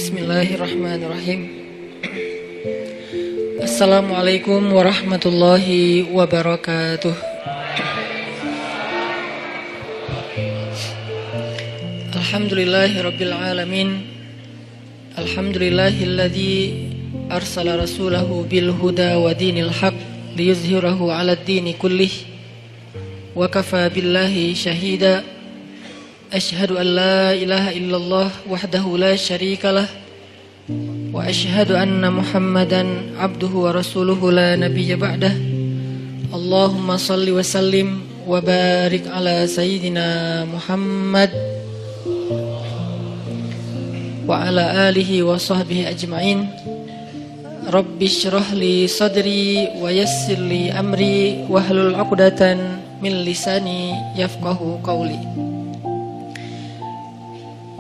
Bismillahirrahmanirrahim. Assalamualaikum warahmatullahi wabarakatuh. Alhamdulillahirabbil alamin. Alhamdulillahilladzi arsala rasulahu bil huda wa dinil haq liyuzhirahu 'alad dini kullih. Wa kafa billahi syahida. Asyhadu an la ilaha illallah wahdahu la syarikalah wa asyhadu anna Muhammadan abduhu wa rasuluhu la nabiyya ba'dah. Allahumma salli wa sallim wa barik ala sayyidina Muhammad wa ala alihi wa sahbihi ajma'in. Rabbi shrah li sadri wa yassir li amri wahlul 'uqdatan min lisani yafqahu qawli.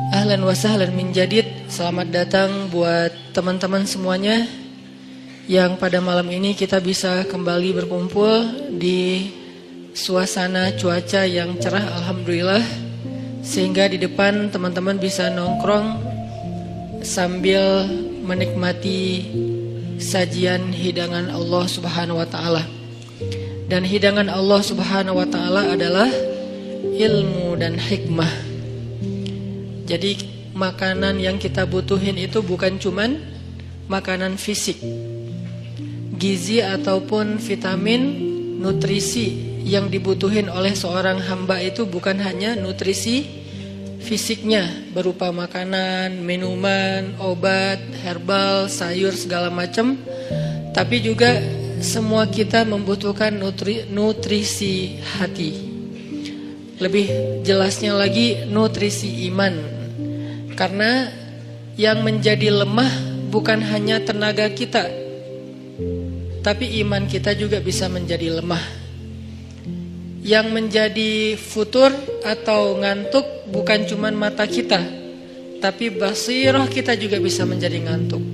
Ahlan wa sahlan min jadid. Selamat datang buat teman-teman semuanya yang pada malam ini kita bisa kembali berkumpul di suasana cuaca yang cerah alhamdulillah, sehingga di depan teman-teman bisa nongkrong sambil menikmati sajian hidangan Allah Subhanahu wa taala. Dan hidangan Allah Subhanahu wa taala adalah ilmu dan hikmah. Jadi makanan yang kita butuhin itu bukan cuman makanan fisik. Gizi ataupun vitamin, nutrisi yang dibutuhin oleh seorang hamba itu bukan hanya nutrisi fisiknya berupa makanan, minuman, obat, herbal, sayur segala macam, tapi juga semua kita membutuhkan nutrisi hati. Lebih jelasnya lagi nutrisi iman. Karena yang menjadi lemah bukan hanya tenaga kita, tapi iman kita juga bisa menjadi lemah. Yang menjadi futur atau ngantuk bukan cuma mata kita, tapi basirah kita juga bisa menjadi ngantuk.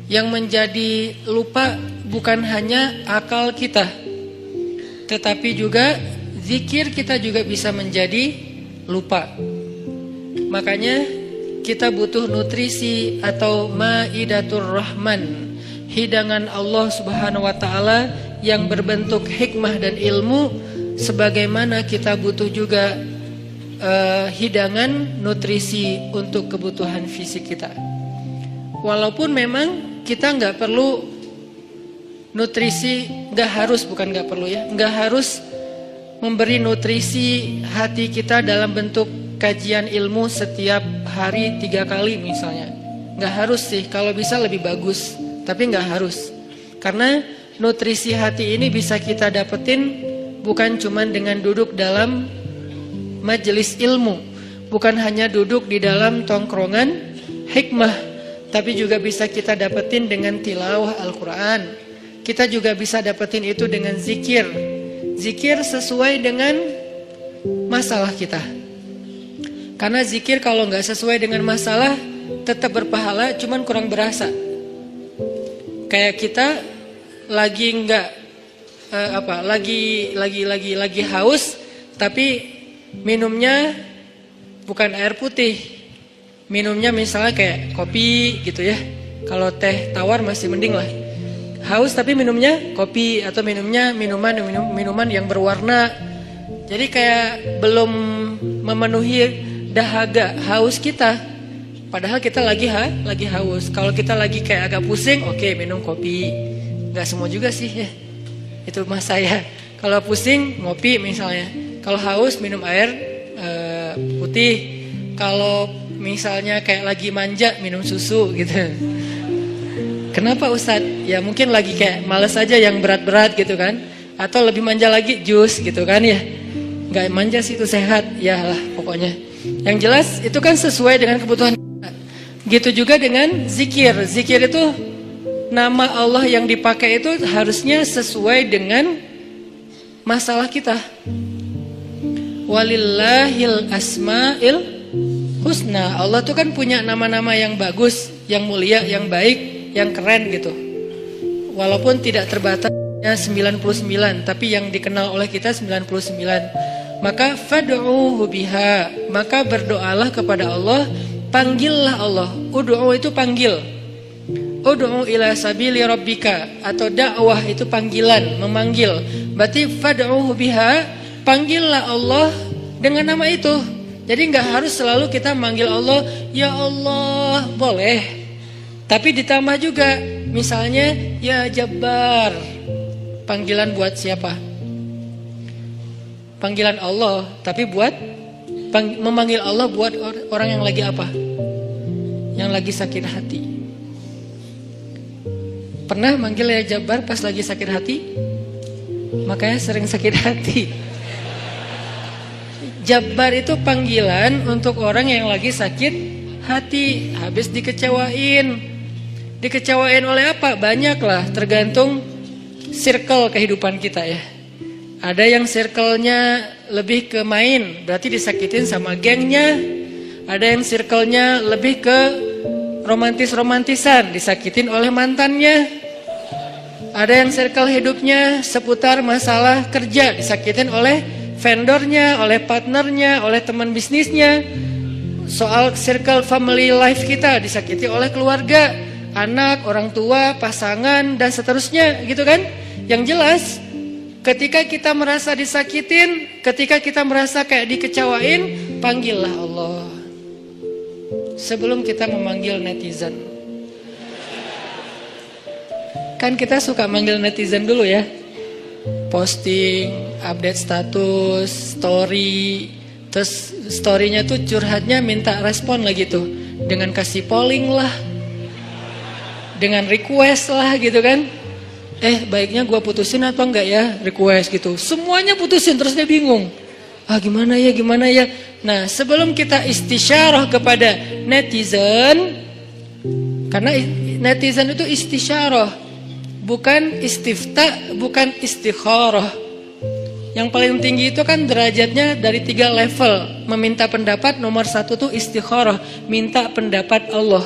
Yang menjadi lupa bukan hanya akal kita, tetapi juga zikir kita juga bisa menjadi lupa. Makanya kita butuh nutrisi atau maidatur rahman, hidangan Allah Subhanahu wa taala yang berbentuk hikmah dan ilmu, sebagaimana kita butuh juga hidangan nutrisi untuk kebutuhan fisik kita. Walaupun memang kita nggak perlu nutrisi, nggak harus memberi nutrisi hati kita dalam bentuk kajian ilmu setiap hari 3 kali misalnya. Nggak harus sih, kalau bisa lebih bagus, tapi nggak harus. Karena nutrisi hati ini bisa kita dapetin bukan cuma dengan duduk dalam majelis ilmu, bukan hanya duduk di dalam tongkrongan hikmah, tapi juga bisa kita dapetin dengan tilawah Al-Quran. Kita juga bisa dapetin itu dengan zikir. Zikir sesuai dengan masalah kita. Karena zikir kalau nggak sesuai dengan masalah tetap berpahala, cuman kurang berasa. Kayak kita lagi nggak lagi haus, tapi minumnya bukan air putih, minumnya misalnya kayak kopi gitu ya. Kalau teh tawar masih mending lah. Haus tapi minumnya kopi atau minumnya minuman yang berwarna. Jadi kayak belum memenuhi dahaga haus kita, padahal kita lagi haus. Kalau kita lagi kayak agak pusing, oke, minum kopi. Nggak semua juga sih ya, itu mas saya. Kalau pusing ngopi misalnya, kalau haus minum air putih. Kalau misalnya kayak lagi manja minum susu gitu. Kenapa Ustadz? Ya mungkin lagi kayak males aja yang berat-berat gitu kan, atau lebih manja lagi jus gitu kan ya. Nggak manja sih, itu sehat ya lah pokoknya. Yang jelas itu kan sesuai dengan kebutuhan kita. Gitu juga dengan zikir. Zikir itu nama Allah yang dipakai itu harusnya sesuai dengan masalah kita. Walillahil asma'il husna. Allah tuh kan punya nama-nama yang bagus, yang mulia, yang baik, yang keren gitu. Walaupun tidak terbatas 99, tapi yang dikenal oleh kita 99. Maka fad'uhu biha, maka berdoalah kepada Allah panggillah Allah. Ud'u itu panggil. Ud'u ila sabili rabbika, atau dakwah itu panggilan, memanggil. Berarti fad'uhu biha, panggillah Allah dengan nama itu. Jadi nggak harus selalu kita manggil Allah, ya Allah, boleh. Tapi ditambah juga, misalnya ya Jabbar. Panggilan buat siapa? Panggilan Allah, tapi buat memanggil Allah buat orang yang lagi apa? Yang lagi sakit hati. Pernah manggil ya Jabbar pas lagi sakit hati? Makanya sering sakit hati. Jabbar itu panggilan untuk orang yang lagi sakit hati, habis dikecewain. Dikecewain oleh apa? Banyak lah, tergantung circle kehidupan kita ya. Ada yang circle-nya lebih ke main, berarti disakitin sama gengnya. Ada yang circle-nya lebih ke romantis-romantisan, disakitin oleh mantannya. Ada yang circle hidupnya seputar masalah kerja, disakitin oleh vendornya, oleh partnernya, oleh teman bisnisnya. Soal circle family life kita disakiti oleh keluarga, anak, orang tua, pasangan, dan seterusnya gitu kan. Yang jelas ketika kita merasa disakitin, ketika kita merasa kayak dikecewain, panggillah Allah sebelum kita memanggil netizen. Kan kita suka manggil netizen dulu ya, posting, update status, story, terus storynya tuh curhatnya minta respon lagi tuh, dengan kasih polling lah, dengan request lah gitu kan. Baiknya gua putusin atau enggak ya, request gitu. Semuanya putusin, terus dia bingung. Gimana ya. Nah, sebelum kita istisyarah kepada netizen, karena netizen itu istisyarah, bukan istifta, bukan istikharah. Yang paling tinggi itu kan derajatnya dari 3 level. Meminta pendapat, nomor 1 tuh istikharah, minta pendapat Allah.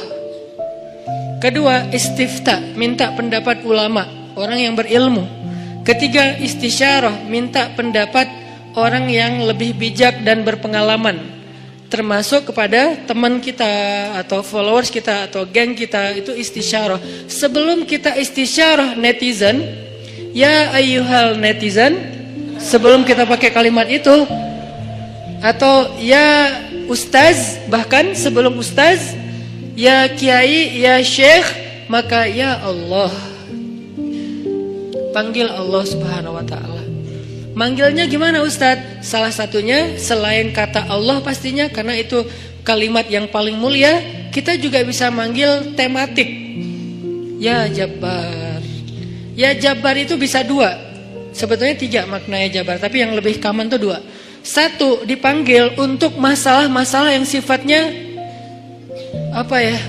Kedua, istifta, minta pendapat ulama, orang yang berilmu. Ketiga, istisyarah, minta pendapat orang yang lebih bijak dan berpengalaman, termasuk kepada teman kita atau followers kita atau geng kita, itu istisyarah. Sebelum kita istisyarah netizen, ya ayyuhal netizen, sebelum kita pakai kalimat itu, atau ya ustaz, bahkan sebelum ustaz, ya kiai, ya syekh, maka ya Allah. Panggil Allah Subhanahu wa ta'ala. Manggilnya gimana Ustadz? Salah satunya selain kata Allah pastinya, karena itu kalimat yang paling mulia, kita juga bisa manggil tematik. Ya Jabbar. Ya Jabbar itu bisa 2. Sebetulnya 3 maknanya Jabbar, tapi yang lebih common tuh 2. 1, dipanggil untuk masalah-masalah yang sifatnya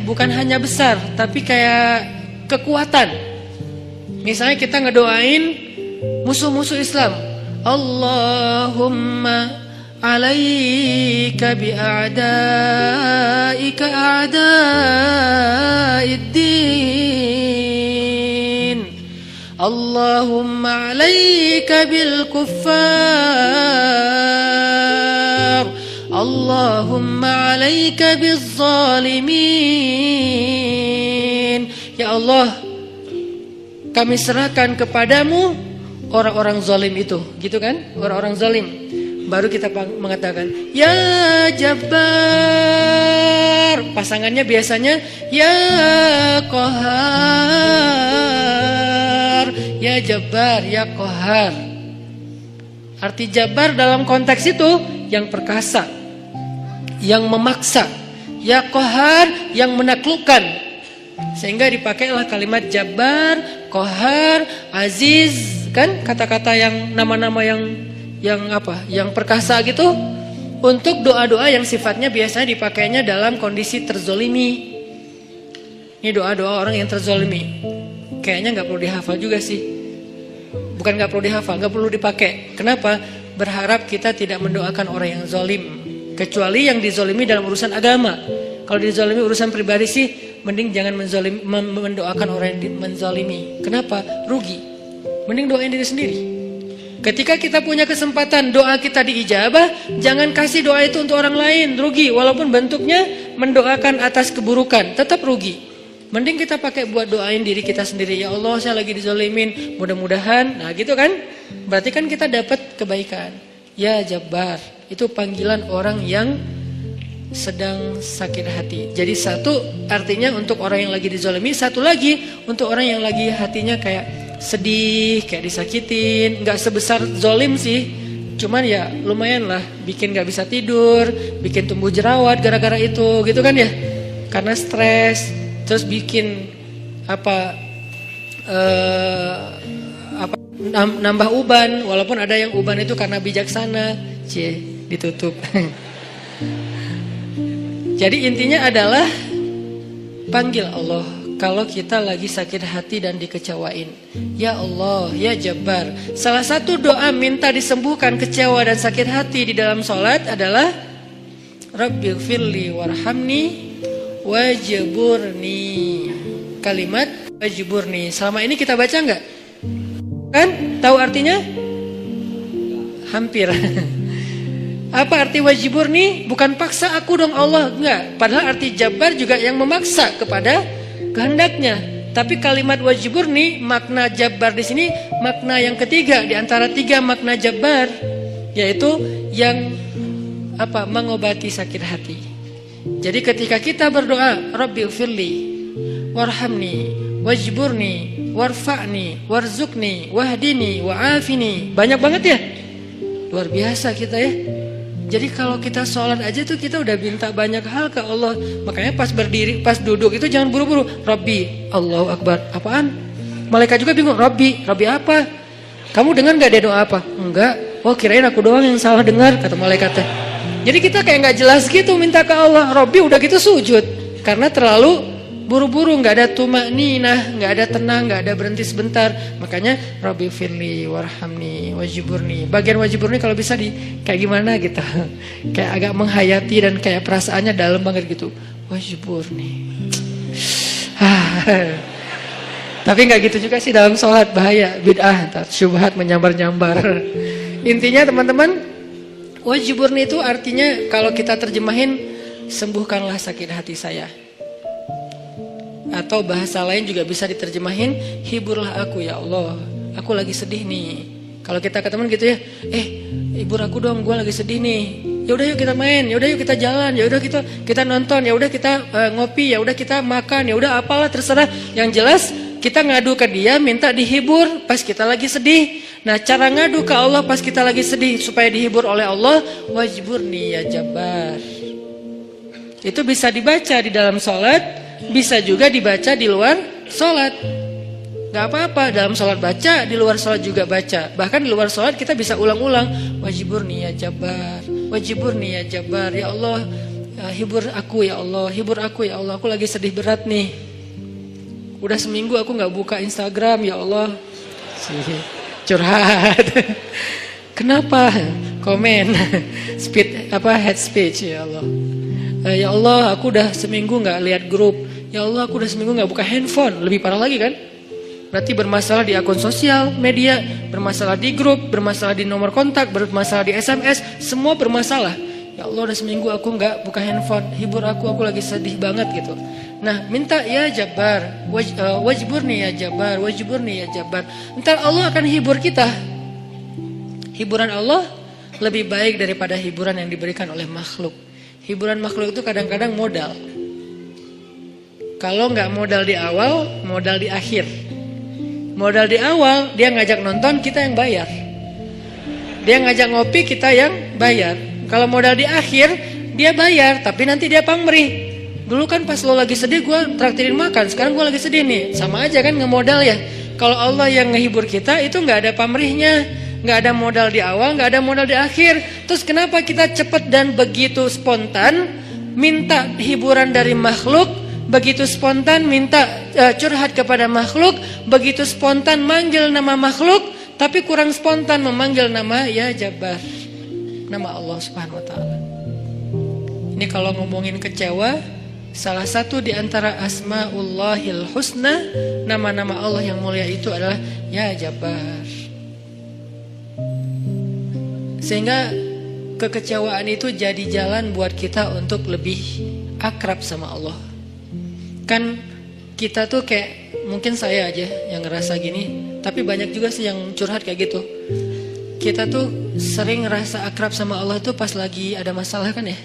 bukan hanya besar, tapi kayak kekuatan. Misalnya kita ngedoain musuh-musuh Islam. Allahumma alaika bi'a'daika a'da'iddin. Allahumma alaika bil kuffar. Allahumma alaika biz zalimin. Ya Allah, kami serahkan kepadamu orang-orang zalim itu, gitu kan? Orang-orang zalim. Baru kita mengatakan ya Jabbar. Pasangannya biasanya ya Qahar. Ya Jabbar, ya Qahar. Arti Jabbar dalam konteks itu yang perkasa, yang memaksa. Ya Qahar, yang menaklukkan. Sehingga dipakailah kalimat Jabbar, Qahar, Aziz, kan kata-kata yang nama-nama yang perkasa gitu, untuk doa-doa yang sifatnya biasanya dipakainya dalam kondisi terzolimi. Ini doa-doa orang yang terzolimi. Kayaknya nggak perlu dihafal juga sih. Bukan nggak perlu dihafal, nggak perlu dipakai. Kenapa? Berharap kita tidak mendoakan orang yang zolim, kecuali yang dizolimi dalam urusan agama. Kalau dizolimi urusan pribadi sih, mending jangan mendoakan orang yang menzalimi. Kenapa? Rugi. Mending doain diri sendiri. Ketika kita punya kesempatan doa kita diijabah, jangan kasih doa itu untuk orang lain, rugi. Walaupun bentuknya mendoakan atas keburukan, tetap rugi. Mending kita pakai buat doain diri kita sendiri. Ya Allah, saya lagi dizalimin, mudah-mudahan. Nah gitu kan, berarti kan kita dapat kebaikan. Ya Jabbar, itu panggilan orang yang sedang sakit hati. Jadi satu artinya untuk orang yang lagi dizalimi, satu lagi untuk orang yang lagi hatinya kayak sedih, kayak disakitin. Gak sebesar zolim sih, cuman ya lumayan lah, bikin gak bisa tidur, bikin tumbuh jerawat gara-gara itu, gitu kan ya. Karena stres, terus bikin nambah uban, walaupun ada yang uban itu karena bijaksana. Ditutup. Jadi intinya adalah panggil Allah kalau kita lagi sakit hati dan dikecewain. Ya Allah, ya Jabbar. Salah satu doa minta disembuhkan kecewa dan sakit hati di dalam sholat adalah Rabbighfirli warhamni wajburni. Kalimat wajburni. Selama ini kita baca enggak? Kan? Tahu artinya? Hampir. Apa arti wajburni? Bukan paksa aku dong Allah, enggak. Padahal arti Jabbar juga yang memaksa kepada kehendaknya. Tapi kalimat wajburni, makna Jabbar di sini makna yang ketiga di antara tiga makna Jabbar, yaitu yang mengobati sakit hati. Jadi ketika kita berdoa, Rabbighfirli warhamni wajburni warfa'ni warzuqni wahdini wa'afini. Banyak banget ya. Luar biasa kita ya. Jadi kalau kita sholat aja tuh kita udah minta banyak hal ke Allah. Makanya pas berdiri, pas duduk itu jangan buru-buru. Rabbi, Allahu Akbar. Apaan? Malaikat juga bingung. Rabbi apa? Kamu dengar gak dia doa apa? Enggak. Oh kirain aku doang yang salah dengar, kata malaikatnya. Jadi kita kayak gak jelas gitu minta ke Allah. Rabbi udah gitu sujud. Karena terlalu buru-buru, nggak ada tumakninah, nggak ada tenang, nggak ada berhenti sebentar. Makanya Rabbighfirli warhamni wajburni. Bagian wajburni kalau bisa kayak gimana gitu, kayak agak menghayati dan kayak perasaannya dalam banget gitu. Wajburni. Tapi nggak gitu juga sih dalam sholat, bahaya, bid'ah, syubhat menyambar-nyambar. Intinya teman-teman, wajburni itu artinya kalau kita terjemahin, sembuhkanlah sakit hati saya. Atau bahasa lain juga bisa diterjemahin, hiburlah aku ya Allah, aku lagi sedih nih. Kalau kita ke teman gitu ya, hibur aku dong, gue lagi sedih nih. Ya udah yuk kita main, ya udah yuk kita jalan, ya udah kita nonton, ya udah kita ngopi, ya udah kita makan, ya udah apalah terserah. Yang jelas kita ngadu ke dia, minta dihibur pas kita lagi sedih. Nah cara ngadu ke Allah pas kita lagi sedih supaya dihibur oleh Allah, wajburni ya Jabbar. Itu bisa dibaca di dalam sholat, bisa juga dibaca di luar sholat. Gak apa-apa, dalam sholat baca, di luar sholat juga baca. Bahkan di luar sholat kita bisa ulang-ulang, wajburni ya Jabbar, wajburni ya Jabbar. Ya Allah, hibur aku ya Allah, hibur aku ya Allah, aku lagi sedih berat nih. Udah seminggu aku gak buka Instagram ya Allah. Curhat. Kenapa? Komen. Head speech ya Allah. Ya Allah, aku udah seminggu gak lihat grup. Ya Allah, aku udah seminggu gak buka handphone. Lebih parah lagi kan? Berarti bermasalah di akun sosial media, bermasalah di grup, bermasalah di nomor kontak, bermasalah di SMS, semua bermasalah. Ya Allah, udah seminggu aku gak buka handphone. Hibur aku lagi sedih banget gitu. Nah, minta ya Jabbar, wajburni ya Jabbar, wajburni ya Jabbar. Ntar Allah akan hibur kita. Hiburan Allah lebih baik daripada hiburan yang diberikan oleh makhluk. Hiburan makhluk itu kadang-kadang modal. Kalau nggak modal di awal, modal di akhir. Modal di awal, dia ngajak nonton, kita yang bayar. Dia ngajak ngopi, kita yang bayar. Kalau modal di akhir, dia bayar, tapi nanti dia pamrih. Dulu kan pas lo lagi sedih, gue traktirin makan. Sekarang gue lagi sedih nih, sama aja kan ngemodal ya. Kalau Allah yang ngehibur kita, itu nggak ada pamrihnya. Nggak ada modal di awal, nggak ada modal di akhir. Terus kenapa kita cepat dan begitu spontan minta hiburan dari makhluk, begitu spontan minta curhat kepada makhluk, begitu spontan manggil nama makhluk, tapi kurang spontan memanggil nama ya Jabbar, nama Allah Subhanahu Wa Taala. Ini kalau ngomongin kecewa, salah satu di antara Asmaullahil Husna, nama-nama Allah yang mulia itu adalah ya Jabbar. Sehingga kekecewaan itu jadi jalan buat kita untuk lebih akrab sama Allah. Kan kita tuh kayak, mungkin saya aja yang ngerasa gini, tapi banyak juga sih yang curhat kayak gitu. Kita tuh sering ngerasa akrab sama Allah tuh pas lagi ada masalah kan ya.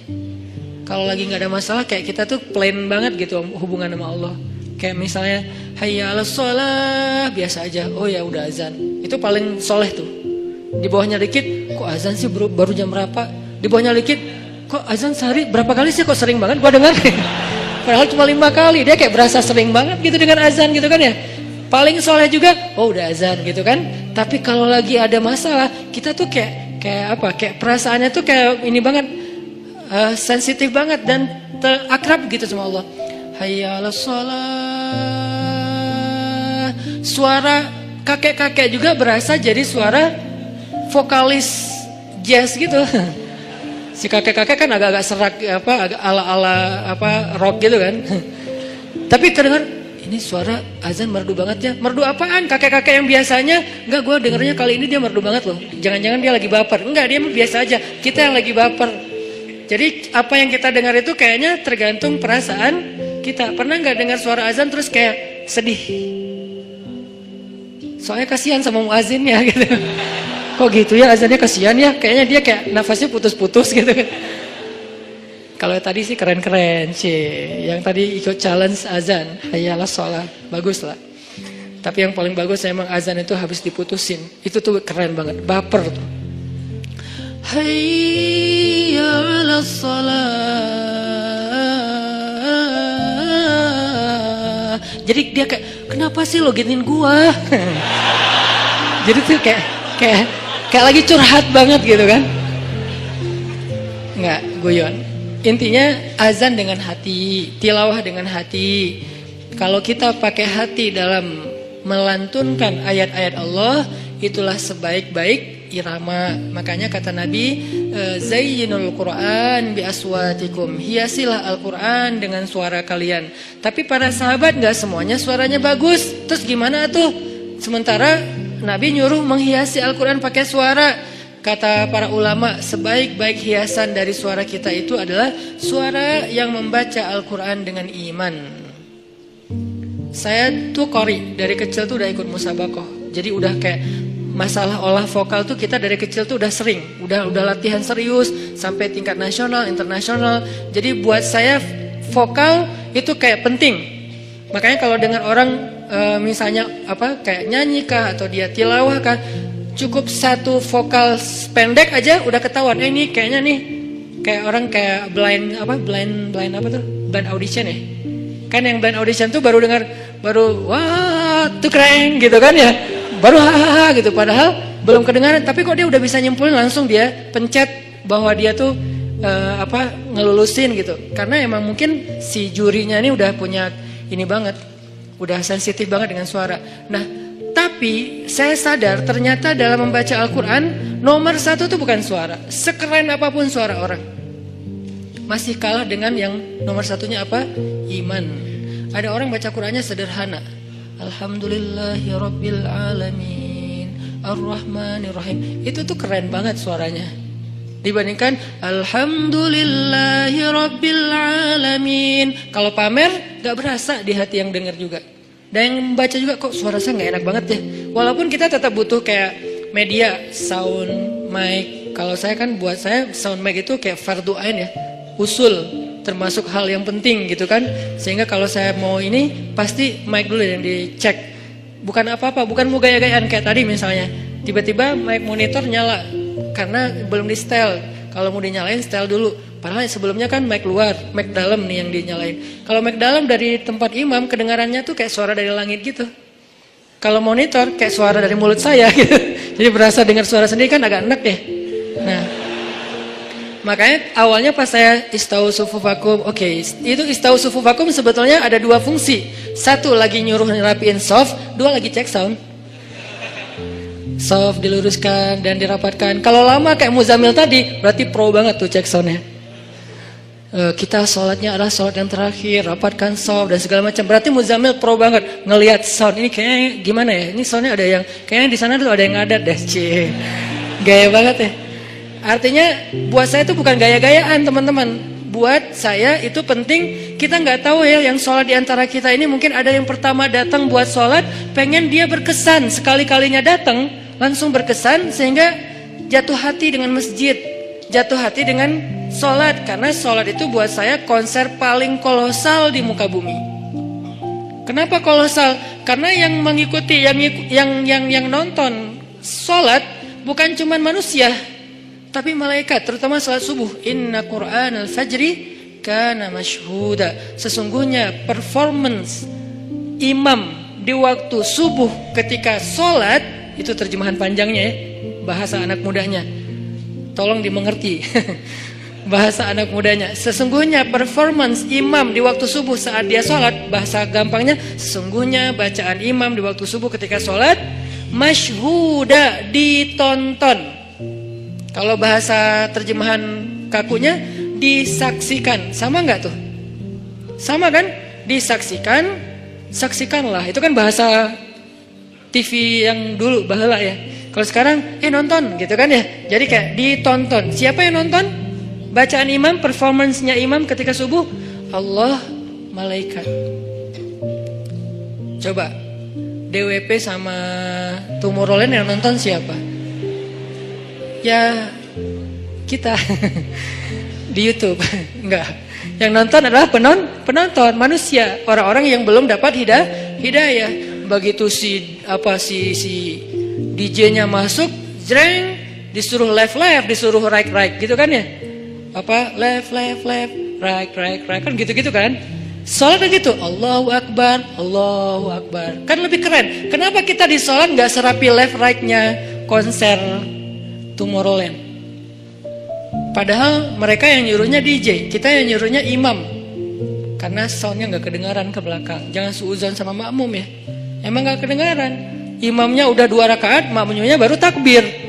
Kalau lagi gak ada masalah kayak kita tuh plain banget gitu hubungan sama Allah. Kayak misalnya hayya 'alas shalah, biasa aja, oh ya udah azan. Itu paling soleh tuh. Di bawahnya dikit, kok azan sih baru jam berapa? Di bawahnya dikit, kok azan sehari berapa kali sih, kok sering banget gua dengar. Padahal cuma 5 kali, dia kayak berasa sering banget gitu dengan azan gitu kan ya. Paling soleh juga, oh udah azan gitu kan. Tapi kalau lagi ada masalah, kita tuh kayak apa? Kayak perasaannya tuh kayak ini banget, sensitif banget dan akrab gitu sama Allah. Hayya 'alas shalah. Suara kakek-kakek juga berasa jadi suara vokalis jazz gitu. Si kakek-kakek kan agak-agak serak agak ala-ala rock gitu kan. Tapi kedengar ini suara azan merdu banget ya. Merdu apaan? Kakek-kakek yang biasanya enggak, gue dengernya kali ini dia merdu banget loh. Jangan-jangan dia lagi baper. Enggak, dia biasa aja. Kita yang lagi baper. Jadi apa yang kita dengar itu kayaknya tergantung perasaan kita. Pernah enggak dengar suara azan terus kayak sedih? Soalnya kasihan sama muazinnya gitu. Kok gitu ya azannya, kasihan ya. Kayaknya dia kayak nafasnya putus-putus gitu kan. Kalau tadi sih keren-keren sih. Yang tadi ikut challenge azan, hayya 'alas shalah, bagus lah. Tapi yang paling bagus emang azan itu habis diputusin. Itu tuh keren banget, baper tuh. Hayya 'alas shalah. Jadi dia kayak, kenapa sih lo giniin gua? Jadi tuh kayak lagi curhat banget gitu kan. Enggak, guyon. Intinya azan dengan hati, tilawah dengan hati. Kalau kita pakai hati dalam melantunkan ayat-ayat Allah, itulah sebaik-baik irama. Makanya kata Nabi, zayyinul Qur'an bi aswatikum. Hiasilah Al-Qur'an dengan suara kalian. Tapi para sahabat enggak semuanya suaranya bagus. Terus gimana tuh? Sementara Nabi nyuruh menghiasi Al-Quran pakai suara. Kata para ulama, sebaik-baik hiasan dari suara kita itu adalah suara yang membaca Al-Quran dengan iman. Saya tuh qori, dari kecil tuh udah ikut musabakoh. Jadi udah kayak masalah olah vokal tuh kita dari kecil tuh udah sering. Udah latihan serius sampai tingkat nasional, internasional. Jadi buat saya vokal itu kayak penting. Makanya kalau dengar orang misalnya kayak nyanyi kah atau dia tilawah kah, cukup satu vokal pendek aja udah ketahuan. Ini kayaknya nih kayak orang kayak blind audition ya. Kan yang blind audition tuh baru wah tuh keren gitu kan ya. Baru hahaha gitu, padahal belum kedengaran, tapi kok dia udah bisa nyimpulin, langsung dia pencet bahwa dia tuh ngelulusin gitu. Karena emang mungkin si jurinya ini udah punya ini banget, udah sensitif banget dengan suara. Nah, tapi saya sadar ternyata dalam membaca Al-Quran, nomor 1 tuh bukan suara. Sekeren apapun suara orang, masih kalah dengan yang nomor 1-nya apa? Iman. Ada orang baca Qurannya sederhana, Alhamdulillahirabbil alamin, Ar-Rahmanirrahim. Itu tuh keren banget suaranya. Dibandingkan Alhamdulillahirabbil alamin. Kalau pamer gak berasa di hati yang dengar juga. Dan yang membaca juga, kok suara saya gak enak banget ya. Walaupun kita tetap butuh kayak media, sound, mic. Kalau saya kan, buat saya sound mic itu kayak fardu ain ya, usul, termasuk hal yang penting gitu kan. Sehingga kalau saya mau ini, pasti mic dulu yang dicek. Bukan apa-apa, bukan mau gaya-gayaan kayak tadi misalnya. Tiba-tiba mic monitor nyala karena belum di setel. Kalau mau dinyalain, setel dulu. Padahal sebelumnya kan mic luar, mic dalam nih yang dinyalain. Kalau mic dalam dari tempat imam, kedengarannya tuh kayak suara dari langit gitu. Kalau monitor kayak suara dari mulut saya gitu. Jadi berasa dengar suara sendiri kan agak enak ya. Nah, makanya awalnya pas saya istau sufufakum, oke, itu istau sufufakum sebetulnya ada 2 fungsi. 1 lagi nyuruh ngerapiin soft, 2 lagi cek sound. Soft diluruskan dan dirapatkan. Kalau lama kayak Muzamil tadi, berarti pro banget tuh cek soundnya. Kita sholatnya adalah sholat yang terakhir, rapatkan soft dan segala macam. Berarti Muzamil pro banget ngelihat sound ini kayaknya gimana ya? Ini soundnya ada yang kayaknya di sana tuh ada yang ngadat deh, gaya banget ya. Artinya buat saya itu bukan gaya-gayaan teman-teman. Buat saya itu penting. Kita nggak tahu ya, yang sholat di antara kita ini mungkin ada yang pertama datang buat sholat, pengen dia berkesan, sekali-kalinya datang langsung berkesan sehingga jatuh hati dengan masjid, jatuh hati dengan sholat. Karena sholat itu buat saya konser paling kolosal di muka bumi. Kenapa kolosal? Karena yang mengikuti, yang nonton sholat bukan cuma manusia, tapi malaikat, terutama sholat subuh. Inna Qur'anal fajri kana mashhuda. Sesungguhnya performance imam di waktu subuh ketika sholat, itu terjemahan panjangnya ya, bahasa anak mudanya. Tolong dimengerti. Bahasa anak mudanya. Sesungguhnya performance imam di waktu subuh saat dia sholat, bahasa gampangnya, sesungguhnya bacaan imam di waktu subuh ketika sholat, masyhuda, ditonton. Kalau bahasa terjemahan kakunya, disaksikan. Sama nggak tuh? Sama kan? Disaksikan, saksikanlah. Itu kan bahasa TV yang dulu, baheula ya. Kalau sekarang, nonton gitu kan ya. Jadi kayak ditonton. Siapa yang nonton? Bacaan imam, performance-nya imam ketika subuh, Allah, malaikat. Coba DWP sama Tomorrowland yang nonton siapa? Ya kita di YouTube. Enggak. Yang nonton adalah penonton manusia, orang-orang yang belum dapat hidayah. Begitu si DJ-nya masuk, jreng, disuruh left, disuruh right gitu kan ya? Left, right kan gitu kan. Sholat kan gitu, Allahu Akbar, kan lebih keren. Kenapa kita di sholat gak serapi left right-nya konser Tomorrowland? Padahal mereka yang nyuruhnya DJ, kita yang nyuruhnya imam. Karena soundnya gak kedengaran ke belakang. Jangan suuzon sama makmum ya. Emang gak kedengaran. Imamnya udah 2 rakaat, makmumnya baru takbir.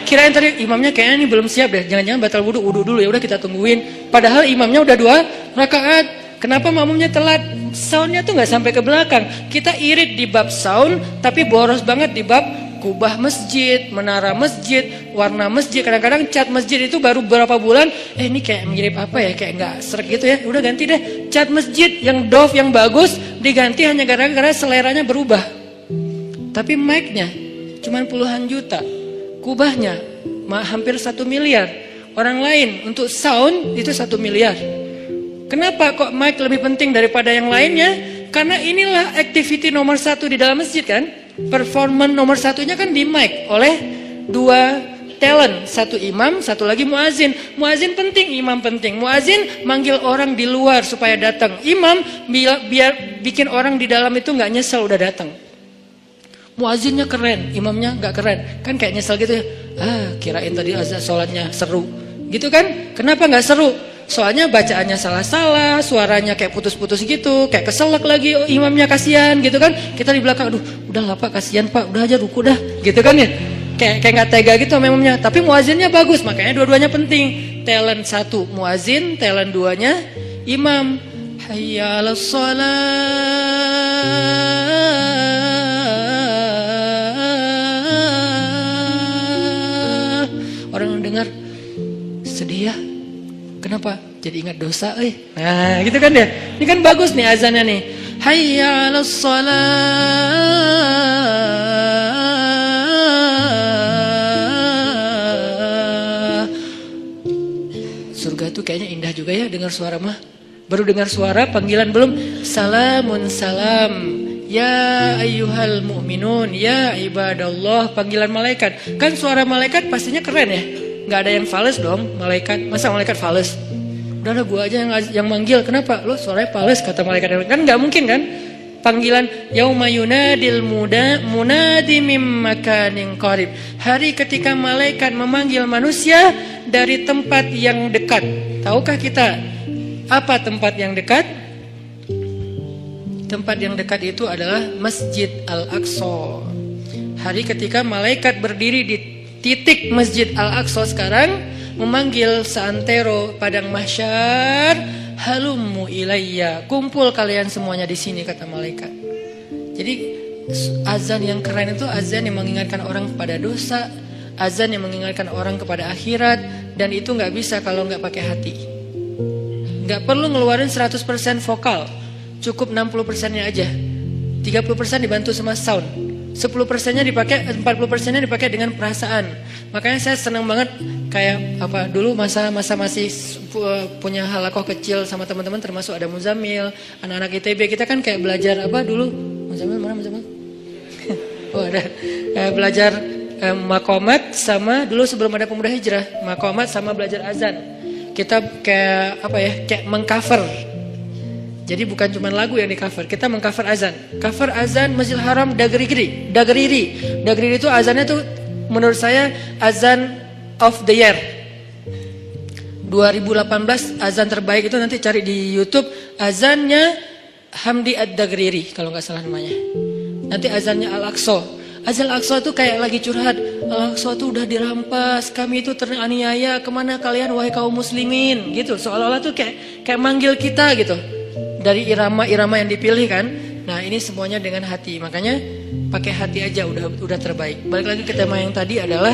Kirain tadi imamnya kayaknya ini belum siap deh, jangan-jangan batal wudu dulu, ya udah kita tungguin. Padahal imamnya udah 2 rakaat. Kenapa makmumnya telat? Soundnya tuh nggak sampai ke belakang. Kita irit di bab sound, tapi boros banget di bab kubah masjid, menara masjid, warna masjid. Kadang-kadang cat masjid itu baru beberapa bulan, ini kayak mirip apa ya, kayak nggak srek gitu ya. Udah ganti deh cat masjid yang doff yang bagus, diganti hanya gara-gara seleranya berubah. Tapi mic-nya cuma puluhan juta. Kubahnya hampir 1 miliar. Orang lain untuk sound itu 1 miliar. Kenapa kok mic lebih penting daripada yang lainnya? Karena inilah activity nomor 1 di dalam masjid kan. Performance nomor 1-nya kan di mic oleh 2 talent. 1 imam, 1 lagi muazin. Muazin penting, imam penting. Muazin manggil orang di luar supaya datang. Imam biar bikin orang di dalam itu gak nyesel udah datang. Muazinnya keren, imamnya nggak keren, kan kayak nyesel gitu ya. Kirain tadi azan sholatnya seru, gitu kan? Kenapa nggak seru? Soalnya bacaannya salah-salah, suaranya kayak putus-putus gitu, kayak keselak lagi. Imamnya kasihan, gitu kan? Kita di belakang, aduh, udah lah Pak, kasihan Pak, udah aja ruku dah, gitu kan ya? Kayak nggak tega gitu sama imamnya. Tapi muazinnya bagus, makanya dua-duanya penting. Talent 1 muazin, talent 2-nya imam. Hayya 'alas shalah. Orang dengar sedih ya. Kenapa? Jadi ingat dosa, Nah, gitu kan ya. Ini kan bagus nih azannya nih. Hayya 'alas shalah. Surga tuh kayaknya indah juga ya dengar suara mah. Baru dengar suara, panggilan belum. Salamun salam. Ya ayyuhal mu'minun, ya ibadallah, panggilan malaikat. Kan suara malaikat pastinya keren ya. Gak ada yang fales dong, malaikat. Masa malaikat fales? Udahlah gua aja yang manggil. Kenapa? Lo suaranya fales kata malaikat. Kan gak mungkin kan? Panggilan yauma yunadil munadi mim makanin qarib. Hari ketika malaikat memanggil manusia dari tempat yang dekat. Tahukah kita apa tempat yang dekat? Tempat yang dekat itu adalah Masjid Al-Aqsa. Hari ketika malaikat berdiri di titik Masjid Al-Aqsa sekarang, memanggil seantero padang mahsyar, halummu ilayya, kumpul kalian semuanya di sini, kata malaikat. Jadi azan yang keren itu azan yang mengingatkan orang pada dosa, azan yang mengingatkan orang kepada akhirat, dan itu nggak bisa kalau nggak pakai hati. Nggak perlu ngeluarin 100% vokal, cukup 60%-nya aja. 30% dibantu sama sound, 10%-nya dipakai, 40%-nya dipakai dengan perasaan. Makanya saya senang banget kayak dulu masa masih punya halakoh kecil sama teman-teman, termasuk ada Muzammil, anak-anak ITB, kita kan kayak belajar dulu Muzammil mana Muzammil? Oh ada belajar makomat sama dulu sebelum ada pemuda hijrah, makomat sama belajar azan. Kita kayak mengcover. Jadi bukan cuma lagu yang di cover, kita mengcover azan. Cover azan Masjidil Haram Dagriri. Dagriri itu azannya tuh menurut saya azan of the year. 2018 azan terbaik itu nanti cari di YouTube, azannya Hamdi Ad-Dagriri kalau nggak salah namanya. Nanti azannya Al-Aqsa. Azan Al-Aqsa itu kayak lagi curhat. Al-Aqsa itu udah dirampas, kami itu teraniaya, kemana kalian wahai kaum muslimin, gitu. Seolah-olah tuh kayak manggil kita gitu. Dari irama-irama yang dipilih kan. Nah ini semuanya dengan hati. Makanya pakai hati aja udah terbaik. Balik lagi ke tema yang tadi adalah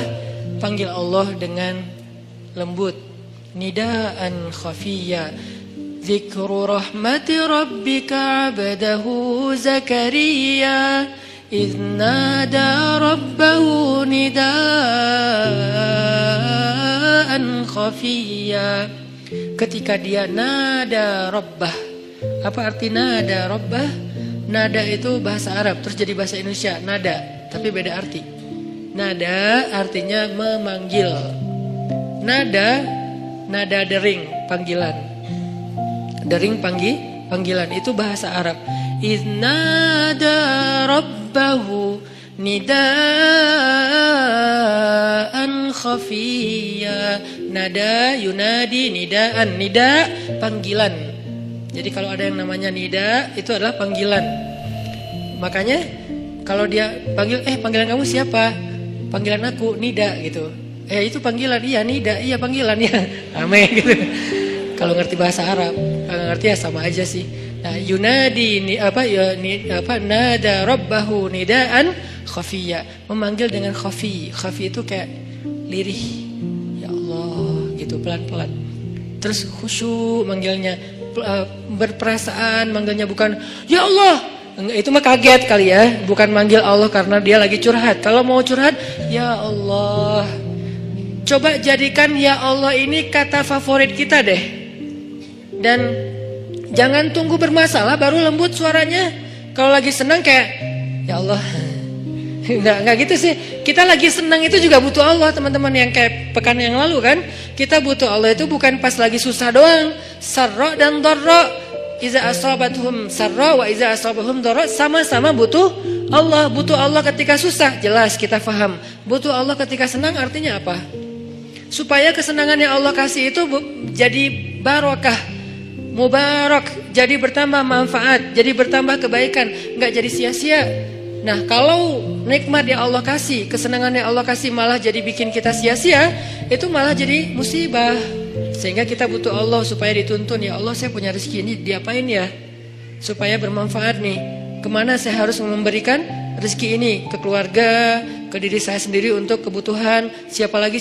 panggil Allah dengan lembut. Nidaan khafiyya. Zikru rahmati rabbika abdahu Zakaria idh nada rabbahu nidaan khafiyya. Ketika dia nada rabbah. Apa arti nada rabbah? Nada itu bahasa Arab, terus jadi bahasa Indonesia nada, tapi beda arti. Nada artinya memanggil. Nada dering, panggilan. Dering panggilan itu bahasa Arab. Iznada rabbahu nidaan khafiyya. Nada yunadi nidaan. Nida panggilan. Jadi kalau ada yang namanya nida itu adalah panggilan. Makanya kalau dia panggil, panggilan kamu siapa? Panggilan aku nida gitu. Itu panggilan, iya nida, iya panggilan ya. Ame gitu. Kalau ngerti bahasa Arab, kalau ngerti ya sama aja sih. Nah, yunadi nada rabbahu nidaan khafiyya. Memanggil dengan khafi. Khafi itu kayak lirih. Ya Allah gitu pelan-pelan. Terus khusyuk manggilnya. Berperasaan manggilnya, bukan ya Allah, itu mah kaget kali ya, bukan manggil Allah karena dia lagi curhat. Kalau mau curhat ya Allah, coba jadikan ya Allah ini kata favorit kita deh, dan jangan tunggu bermasalah baru lembut suaranya. Kalau lagi senang kayak ya Allah, enggak gitu sih. Kita lagi senang itu juga butuh Allah, teman-teman, yang kayak pekan yang lalu kan. Kita butuh Allah itu bukan pas lagi susah doang. Sarra dan dharra. Iza asabathum sarra wa iza asabahum dharra, sama-sama butuh Allah. Butuh Allah ketika susah, jelas kita paham. Butuh Allah ketika senang artinya apa? Supaya kesenangan yang Allah kasih itu jadi barokah, mubarak, jadi bertambah manfaat, jadi bertambah kebaikan, enggak jadi sia-sia. Nah kalau nikmat yang Allah kasih, kesenangan yang Allah kasih malah jadi bikin kita sia-sia, itu malah jadi musibah. Sehingga kita butuh Allah supaya dituntun, ya Allah saya punya rezeki ini diapain ya? Supaya bermanfaat nih. Kemana saya harus memberikan rezeki ini? Ke keluarga, ke diri saya sendiri untuk kebutuhan. Siapa lagi?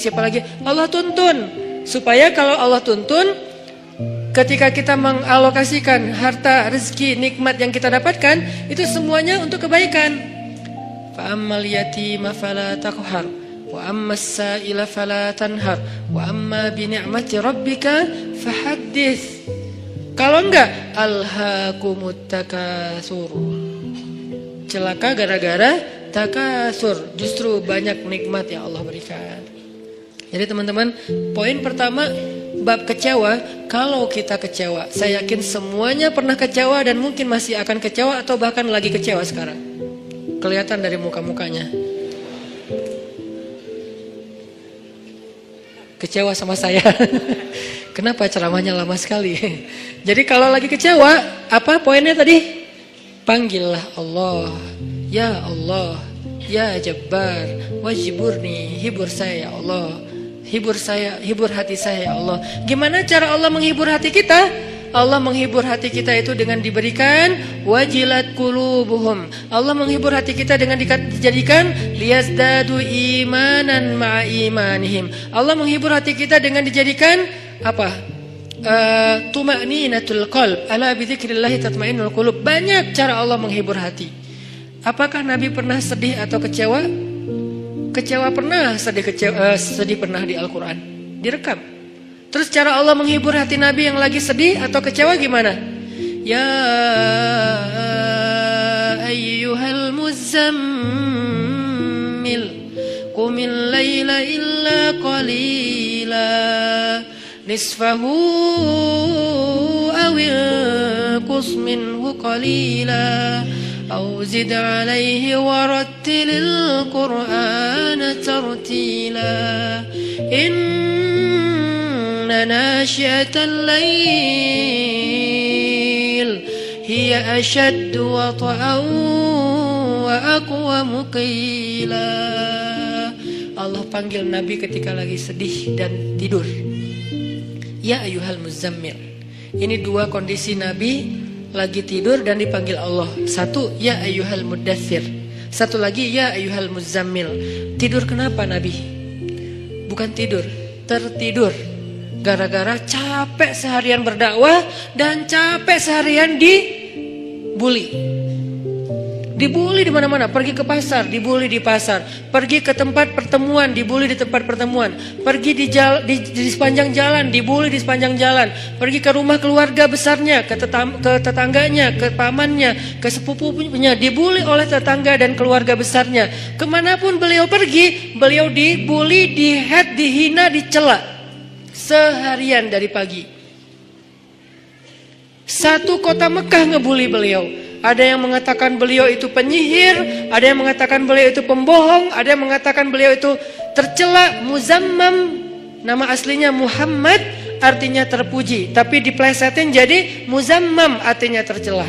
Allah tuntun. Supaya kalau Allah tuntun, ketika kita mengalokasikan harta, rezeki, nikmat yang kita dapatkan, itu semuanya untuk kebaikan. Fa'ammal yatima fala taqhar wa ammas sa'ila fala tanhar wa amma bi ni'mati rabbika fahaddits. Kalau enggak, alhaakumut takatsur. Celaka gara-gara takasur, justru banyak nikmat yang Allah berikan. Jadi teman-teman, poin pertama bab kecewa. Kalau kita kecewa, saya yakin semuanya pernah kecewa dan mungkin masih akan kecewa atau bahkan lagi kecewa sekarang. Kelihatan dari muka-mukanya. Kecewa sama saya. Kenapa ceramahnya lama sekali? Jadi kalau lagi kecewa, apa poinnya tadi? Panggillah Allah. Ya Allah, ya Jabbar, wajiburni, hibur saya ya Allah. Hibur saya, hibur hati saya ya Allah. Gimana cara Allah menghibur hati kita? Allah menghibur hati kita itu dengan diberikan wajilat qulubuhum. Allah menghibur hati kita dengan dijadikan liyazdadu imanan ma'a imanihim. Allah menghibur hati kita dengan dijadikan apa? Tuma'ninatul qalb. Ala bidzikrillah tatma'innul qulub. Banyak cara Allah menghibur hati. Apakah Nabi pernah sedih atau kecewa? Kecewa pernah, sedih pernah di Al-Quran, direkam. Terus cara Allah menghibur hati Nabi yang lagi sedih atau kecewa gimana? Ya ayyuhal muzammil qumil laila illa qalila nisfahu awil qus minhu qalila أو زد عليه ورتل القرآن ترتيلا إن ناشئة الليل هي أشد وطئا وأقوم قيلا. Allah panggil Nabi ketika lagi sedih dan tidur. Ya ayyuhal muzammil. Ini dua kondisi Nabi lagi tidur dan dipanggil Allah. Satu, ya ayyuhal muddathir. Satu lagi, ya ayyuhal muzammil. Tidur kenapa Nabi? Bukan tidur, tertidur. Gara-gara capek seharian berdakwah dan capek seharian dibully. Dibully di mana-mana, pergi ke pasar, dibully di pasar, pergi ke tempat pertemuan, dibully di tempat pertemuan, pergi di sepanjang jalan, dibully di sepanjang jalan, pergi ke rumah keluarga besarnya, ke tetangganya, ke pamannya, ke sepupunya, dibully oleh tetangga dan keluarga besarnya. Kemanapun beliau pergi, beliau dibully, dihead, dihina, dicela seharian dari pagi. Satu kota Mekah ngebully beliau. Ada yang mengatakan beliau itu penyihir, ada yang mengatakan beliau itu pembohong, ada yang mengatakan beliau itu tercela. Muzammam, nama aslinya Muhammad, artinya terpuji, tapi diplesetin jadi Muzammam, artinya tercela.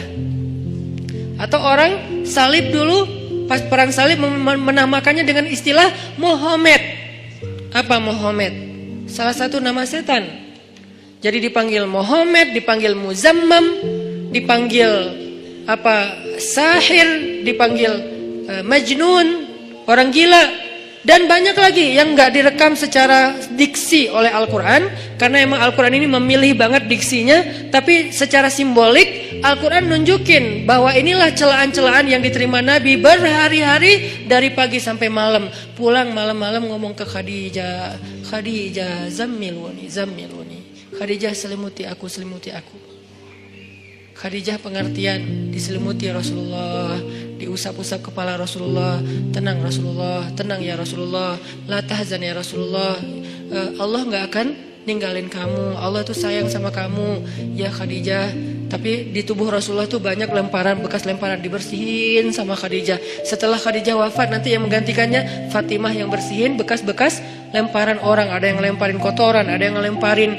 Atau orang salib dulu, pas perang salib menamakannya dengan istilah Muhammad. Apa Muhammad? Salah satu nama setan. Jadi dipanggil Muhammad, dipanggil Muzammam, dipanggil sahir, dipanggil majnun, orang gila, dan banyak lagi yang nggak direkam secara diksi oleh Al-Quran, karena emang Al-Quran ini memilih banget diksinya. Tapi secara simbolik Al-Quran nunjukin bahwa inilah celaan-celaan yang diterima Nabi berhari-hari dari pagi sampai malam. Pulang malam-malam ngomong ke Khadijah, Khadijah zammiluni, zammiluni, Khadijah selimuti aku, selimuti aku. Khadijah pengertian, diselimuti Rasulullah, diusap-usap kepala Rasulullah. Tenang Rasulullah, tenang ya Rasulullah, la tahzan ya Rasulullah, Allah gak akan ninggalin kamu, Allah tuh sayang sama kamu ya Khadijah. Tapi di tubuh Rasulullah tuh banyak lemparan, bekas lemparan, dibersihin sama Khadijah. Setelah Khadijah wafat, nanti yang menggantikannya Fatimah yang bersihin bekas-bekas lemparan orang. Ada yang lemparin kotoran, ada yang lemparin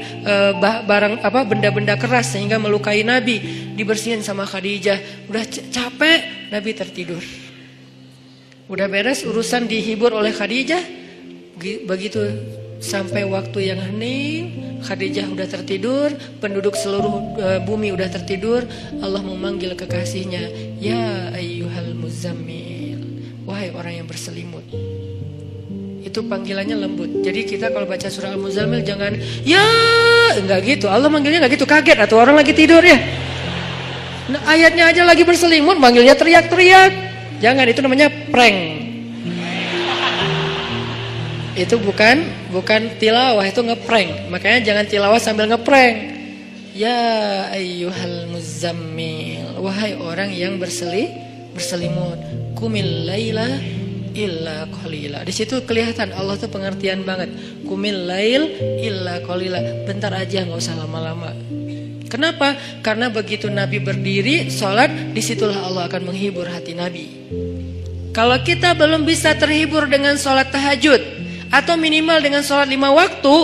barang benda-benda keras sehingga melukai Nabi, dibersihin sama Khadijah. Udah capek, Nabi tertidur. Udah beres urusan, dihibur oleh Khadijah. Begitu sampai waktu yang hening, Khadijah udah tertidur, penduduk seluruh bumi udah tertidur. Allah memanggil kekasihnya, ya ayyuhal muzammil, wahai orang yang berselimut. Itu panggilannya lembut. Jadi kita kalau baca surah Al-Muzammil jangan ya, enggak gitu. Allah manggilnya enggak gitu, kaget atau orang lagi tidur ya. Nah, ayatnya aja lagi berselimut, manggilnya teriak-teriak. Jangan, itu namanya prank. Itu bukan tilawah, itu ngeprank. Makanya jangan tilawah sambil ngeprank. Ya ayyuhal muzammil, wahai orang yang berselimut, kumil laila illa qalila. Di situ kelihatan Allah tuh pengertian banget. Kumil lail illa qalila. Bentar aja, enggak usah lama-lama. Kenapa? Karena begitu Nabi berdiri sholat, disitulah Allah akan menghibur hati Nabi. Kalau kita belum bisa terhibur dengan sholat tahajud atau minimal dengan sholat 5 waktu,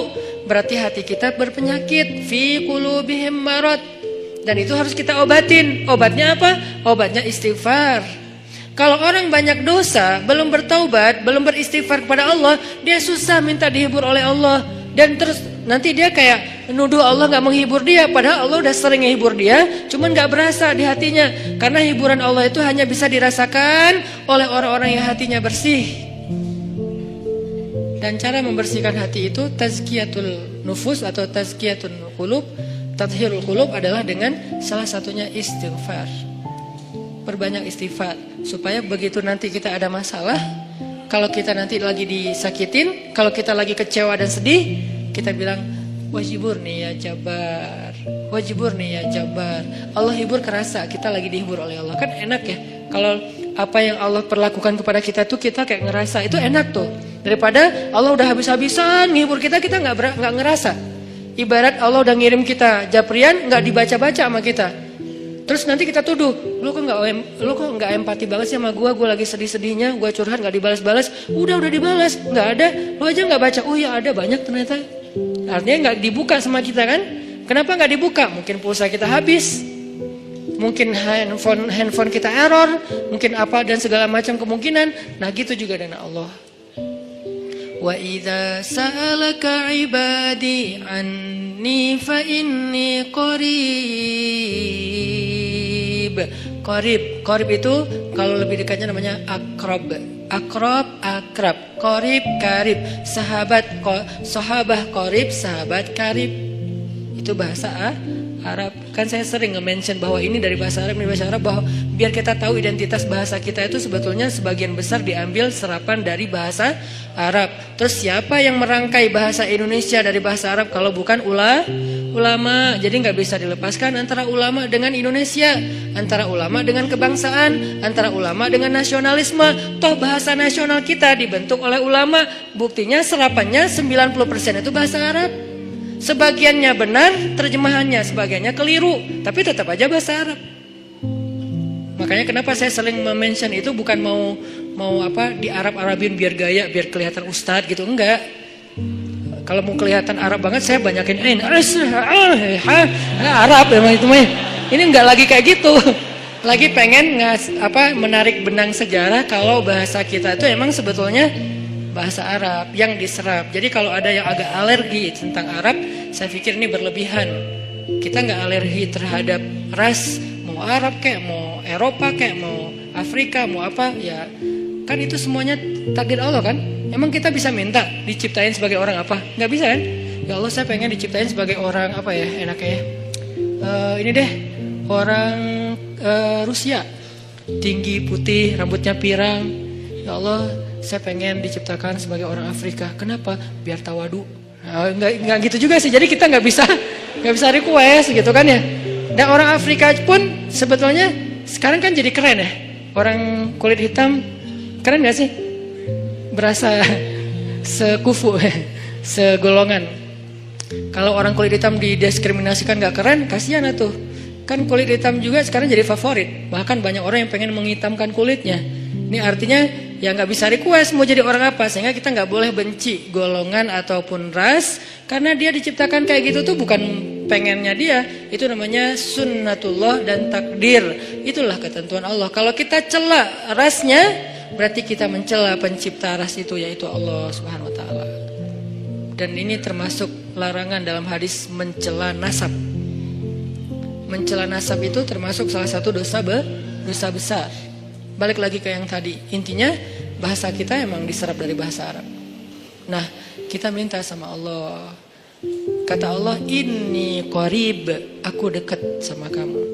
berarti hati kita berpenyakit. Fi qulubihim marad. Dan itu harus kita obatin. Obatnya apa? Obatnya istighfar. Kalau orang banyak dosa, belum bertaubat, belum beristighfar kepada Allah, dia susah minta dihibur oleh Allah. Dan terus nanti dia kayak nuduh Allah nggak menghibur dia, padahal Allah udah sering menghibur dia, cuman nggak berasa di hatinya. Karena hiburan Allah itu hanya bisa dirasakan oleh orang-orang yang hatinya bersih. Dan cara membersihkan hati itu tazkiyatul nufus atau tazkiyatul qulub, tathhirul qulub adalah dengan salah satunya istighfar. Perbanyak istighfar supaya begitu nanti kita ada masalah, kalau kita nanti lagi disakitin, kalau kita lagi kecewa dan sedih, kita bilang wajiburni ya Jabar, wajiburni ya Jabar. Allah hibur kerasa, kita lagi dihibur oleh Allah. Kan enak ya kalau apa yang Allah perlakukan kepada kita tuh kita kayak ngerasa, itu enak tuh. Daripada Allah udah habis-habisan menghibur kita, kita nggak ngerasa. Ibarat Allah udah ngirim kita japrian, nggak dibaca-baca sama kita. Terus nanti kita tuduh, lu kok nggak empati banget sih sama gue lagi sedih-sedihnya, gue curhat nggak dibalas-balas. Udah dibalas, nggak ada, lu aja nggak baca. Oh ya ada, banyak ternyata. Artinya nggak dibuka sama kita kan? Kenapa nggak dibuka? Mungkin pulsa kita habis, mungkin handphone kita error, mungkin apa dan segala macam kemungkinan. Nah gitu juga dengan Allah. Wa idza sa'alaka 'ibadi anni fa inni qarib. Qarib itu kalau lebih dekatnya namanya akrab. Akrab. Qarib, karib. Sahabah qarib, sahabat karib. Itu bahasa Arab. Kan saya sering nge-mention bahwa ini dari bahasa Arab, bahwa biar kita tahu identitas bahasa kita itu sebetulnya sebagian besar diambil serapan dari bahasa Arab. Terus siapa yang merangkai bahasa Indonesia dari bahasa Arab kalau bukan ulama? Jadi nggak bisa dilepaskan antara ulama dengan Indonesia, antara ulama dengan kebangsaan, antara ulama dengan nasionalisme. Toh bahasa nasional kita dibentuk oleh ulama. Buktinya serapannya 90% itu bahasa Arab. Sebagiannya benar terjemahannya, sebagiannya keliru, tapi tetap aja bahasa Arab. Makanya kenapa saya sering mention itu bukan mau apa di Arab-Arabin biar gaya, biar kelihatan ustadz gitu, enggak. Kalau mau kelihatan Arab banget saya banyakin Arab emang itu mah. Ini enggak lagi kayak gitu. Lagi pengen menarik benang sejarah kalau bahasa kita itu emang sebetulnya bahasa Arab yang diserap. Jadi kalau ada yang agak alergi tentang Arab, saya pikir ini berlebihan. Kita nggak alergi terhadap ras, mau Arab kayak, mau Eropa kayak, mau Afrika, mau apa ya. Kan itu semuanya takdir Allah kan. Emang kita bisa minta diciptain sebagai orang apa? Nggak bisa kan? Ya Allah saya pengen diciptain sebagai orang apa ya enaknya ya. Ini deh orang Rusia, tinggi, putih, rambutnya pirang. Ya Allah saya pengen diciptakan sebagai orang Afrika. Kenapa? Biar tawadu. Nah, enggak gitu juga sih. Jadi kita nggak bisa request gitu kan ya. Dan orang Afrika pun sebetulnya sekarang kan jadi keren ya. Orang kulit hitam keren nggak sih? Berasa sekufu, segolongan. Kalau orang kulit hitam didiskriminasikan nggak keren, kasihan atuh. Kan kulit hitam juga sekarang jadi favorit. Bahkan banyak orang yang pengen menghitamkan kulitnya. Ini artinya ya nggak bisa request mau jadi orang apa, sehingga kita nggak boleh benci golongan ataupun ras, karena dia diciptakan kayak gitu tuh bukan pengennya dia, itu namanya sunnatullah dan takdir, itulah ketentuan Allah. Kalau kita cela rasnya, berarti kita mencela pencipta ras itu, yaitu Allah Subhanahu Wa Taala. Dan ini termasuk larangan dalam hadis mencela nasab. Mencela nasab itu termasuk salah satu dosa besar. Balik lagi ke yang tadi, intinya bahasa kita emang diserap dari bahasa Arab. Nah, kita minta sama Allah. Kata Allah, inni qarib, aku dekat sama kamu.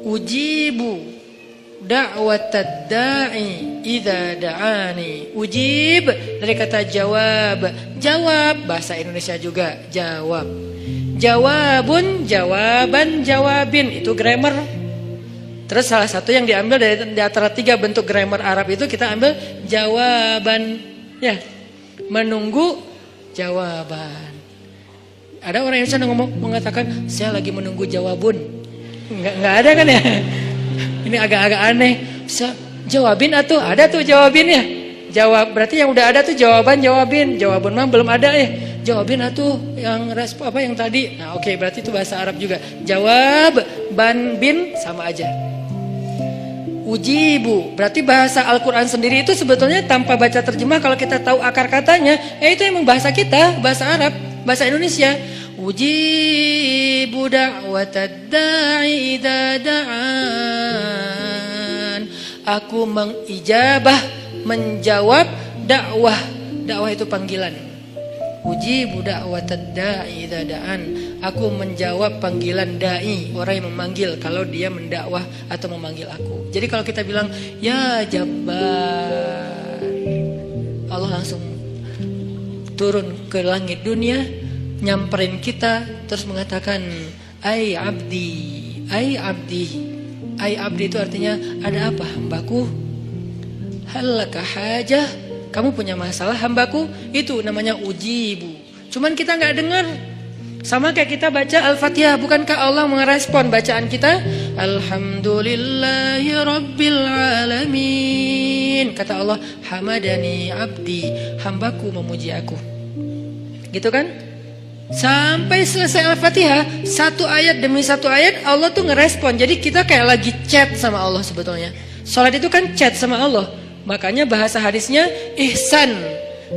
Ujibu da'watad da'i idza da'ani. Ujib dari kata jawab. Jawab bahasa Indonesia juga jawab. Jawabun, jawaban, jawabin, itu grammar. Terus salah satu yang diambil dari antara 3 bentuk grammar Arab itu kita ambil jawaban, ya, menunggu jawaban. Ada orang yang bisa mengatakan saya lagi menunggu jawabun, nggak ada kan ya? Ini agak-agak aneh. Jawabin atau ada tuh jawabinnya? Jawab berarti yang udah ada tuh jawabin. Jawabun mah belum ada ya. Jawabin atuh yang yang tadi. Nah oke, berarti itu bahasa Arab juga. Jawab, ban, bin sama aja. Ujibu, berarti bahasa Al-Quran sendiri itu sebetulnya tanpa baca terjemah, kalau kita tahu akar katanya, itu emang bahasa kita, bahasa Arab, bahasa Indonesia. Ujibu da'watad da'i idza da'an. Aku mengijabah, menjawab dakwah. Dakwah itu panggilan. Ujibu da'watad da'i idza da'an. Aku menjawab panggilan dai, orang yang memanggil kalau dia mendakwah atau memanggil aku. Jadi kalau kita bilang ya Jabbar, Allah langsung turun ke langit dunia, nyamperin kita, terus mengatakan ai abdi, ai abdi. Ai abdi itu artinya ada apa hambaku? Halaka hajah, kamu punya masalah hambaku? Itu namanya ujibu. Cuman kita nggak dengar. Sama kayak kita baca Al-Fatihah, bukankah Allah merespon bacaan kita? Alhamdulillahi Rabbil Alamin. Kata Allah, hamadani abdi, hambaku memuji aku. Gitu kan? Sampai selesai Al-Fatihah, satu ayat demi satu ayat Allah tuh ngerespon. Jadi kita kayak lagi chat sama Allah sebetulnya. Salat itu kan chat sama Allah. Makanya bahasa hadisnya ihsan.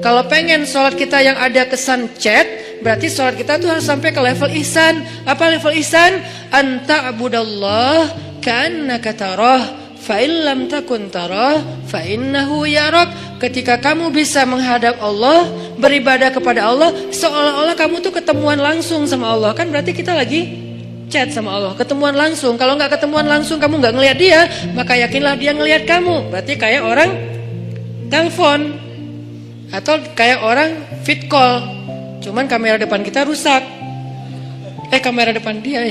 Kalau pengen salat kita yang ada kesan chat, berarti sholat kita tuh harus sampai ke level ihsan. Apa level ihsan? Anta abudallah ka'annaka tarah, fa illam takun tarah, fa innahu yarak. Ketika kamu bisa menghadap Allah, beribadah kepada Allah, seolah-olah kamu tuh ketemuan langsung sama Allah. Kan berarti kita lagi chat sama Allah, ketemuan langsung. Kalau nggak ketemuan langsung, kamu nggak ngelihat dia, maka yakinlah dia ngelihat kamu. Berarti kayak orang telepon atau kayak orang fit call. Cuman kamera depan kita rusak. Kamera depan dia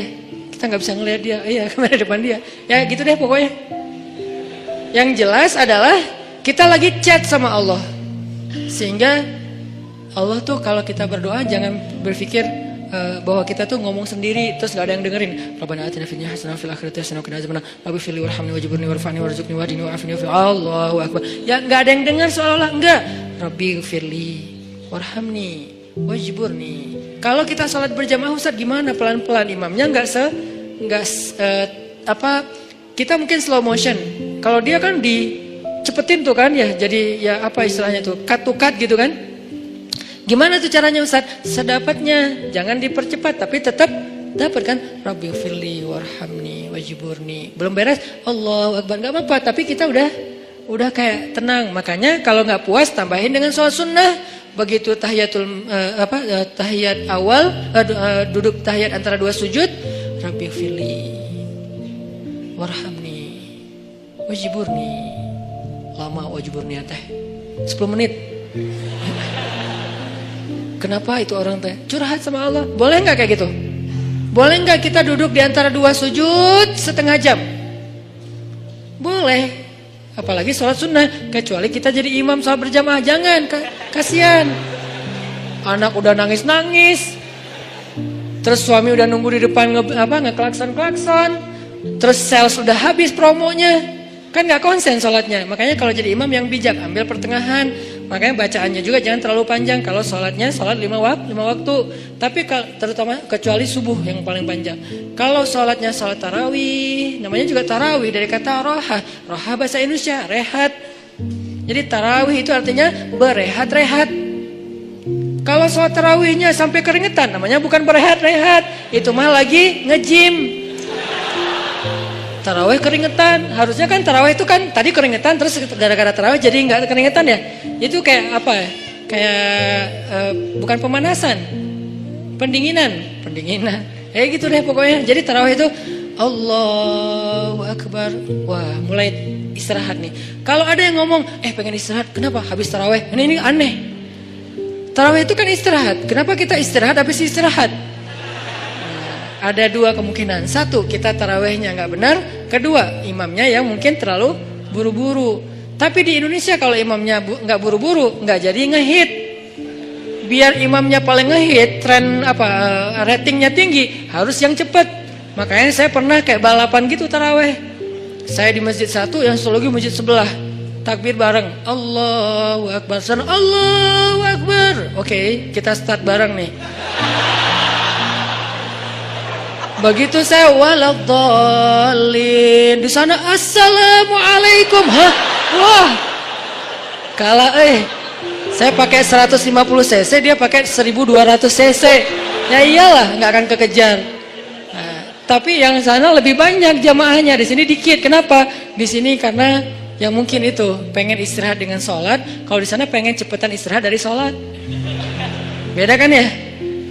kita nggak bisa ngelihat dia. Iya, kamera depan dia. Ya gitu deh pokoknya. Yang jelas adalah kita lagi chat sama Allah. Sehingga Allah tuh kalau kita berdoa jangan berpikir bahwa kita tuh ngomong sendiri terus nggak ada yang dengerin. Rabbana atina fid dunya hasanah wa fil akhirati hasanah wa qina adzabannar. Rabbi firli warhamni wajburni warfa'ni warzuqni wahdini wa'afini wa Allahu akbar. Ya nggak ada yang dengar seolah-olah enggak. Rabbi firli warhamni wajburni. Kalau kita sholat berjamaah Ustaz gimana? Pelan-pelan, imamnya kita mungkin slow motion. Kalau dia kan dicepetin tuh kan ya, jadi ya apa istilahnya tuh, cut to cut gitu kan. Gimana tuh caranya Ustaz? Sedapatnya, jangan dipercepat tapi tetap dapat kan. Rabbi firli warhamni wajburni. Belum beres, Allahu akbar, enggak apa-apa, tapi kita udah kayak tenang. Makanya kalau nggak puas tambahin dengan sholat sunnah. Begitu tahiyat awal, duduk tahiyat antara dua sujud, Rabbi firli warhamni wajburni. Lama wajburni teh 10 menit. Kenapa itu orang teh curhat sama Allah? Boleh nggak kayak gitu? Boleh nggak kita duduk di antara dua sujud setengah jam? Boleh. Apalagi sholat sunnah. Kecuali kita jadi imam sholat berjamaah. Jangan, kasihan. Anak udah nangis-nangis. Terus suami udah nunggu di depan ngeklakson-klakson. Terus sales udah habis promonya. Kan gak konsen sholatnya. Makanya kalau jadi imam yang bijak, ambil pertengahan. Makanya bacaannya juga jangan terlalu panjang. Kalau sholatnya sholat 5 waktu. Tapi terutama kecuali subuh yang paling panjang. Kalau sholatnya sholat tarawih, namanya juga tarawih dari kata roha. Roha bahasa Indonesia, rehat. Jadi tarawih itu artinya berehat-rehat. Kalau sholat tarawihnya sampai keringetan, namanya bukan berehat-rehat. Itu mah lagi nge-gym. Tarawih keringetan, harusnya kan tarawih itu kan tadi keringetan terus gara-gara tarawih jadi nggak keringetan ya. Itu kayak apa ya? Kayak bukan pemanasan, pendinginan. Gitu deh pokoknya. Jadi tarawih itu Allahu Akbar. Wah, mulai istirahat nih. Kalau ada yang ngomong, pengen istirahat, kenapa? Habis tarawih. Ini aneh. Tarawih itu kan istirahat. Kenapa kita istirahat habis istirahat? Ada dua kemungkinan. Satu, kita tarawihnya nggak benar. Kedua, imamnya yang mungkin terlalu buru-buru. Tapi di Indonesia kalau imamnya nggak buru-buru, nggak jadi ngehit. Biar imamnya paling ngehit, ratingnya tinggi, harus yang cepat. Makanya saya pernah kayak balapan gitu tarawih. Saya di masjid satu, yang satu lagi masjid sebelah. Takbir bareng, Allahu Akbar, Allahu Akbar. Oke, kita start bareng nih. Begitu saya waladhdallin, di sana assalamualaikum. Wah. Kalah saya pakai 150 cc, dia pakai 1200 cc. Ya iyalah, nggak akan kekejar. Nah, tapi yang sana lebih banyak jamaahnya, di sini dikit. Kenapa? Di sini karena yang mungkin itu pengen istirahat dengan sholat, kalau di sana pengen cepetan istirahat dari sholat. Beda kan ya?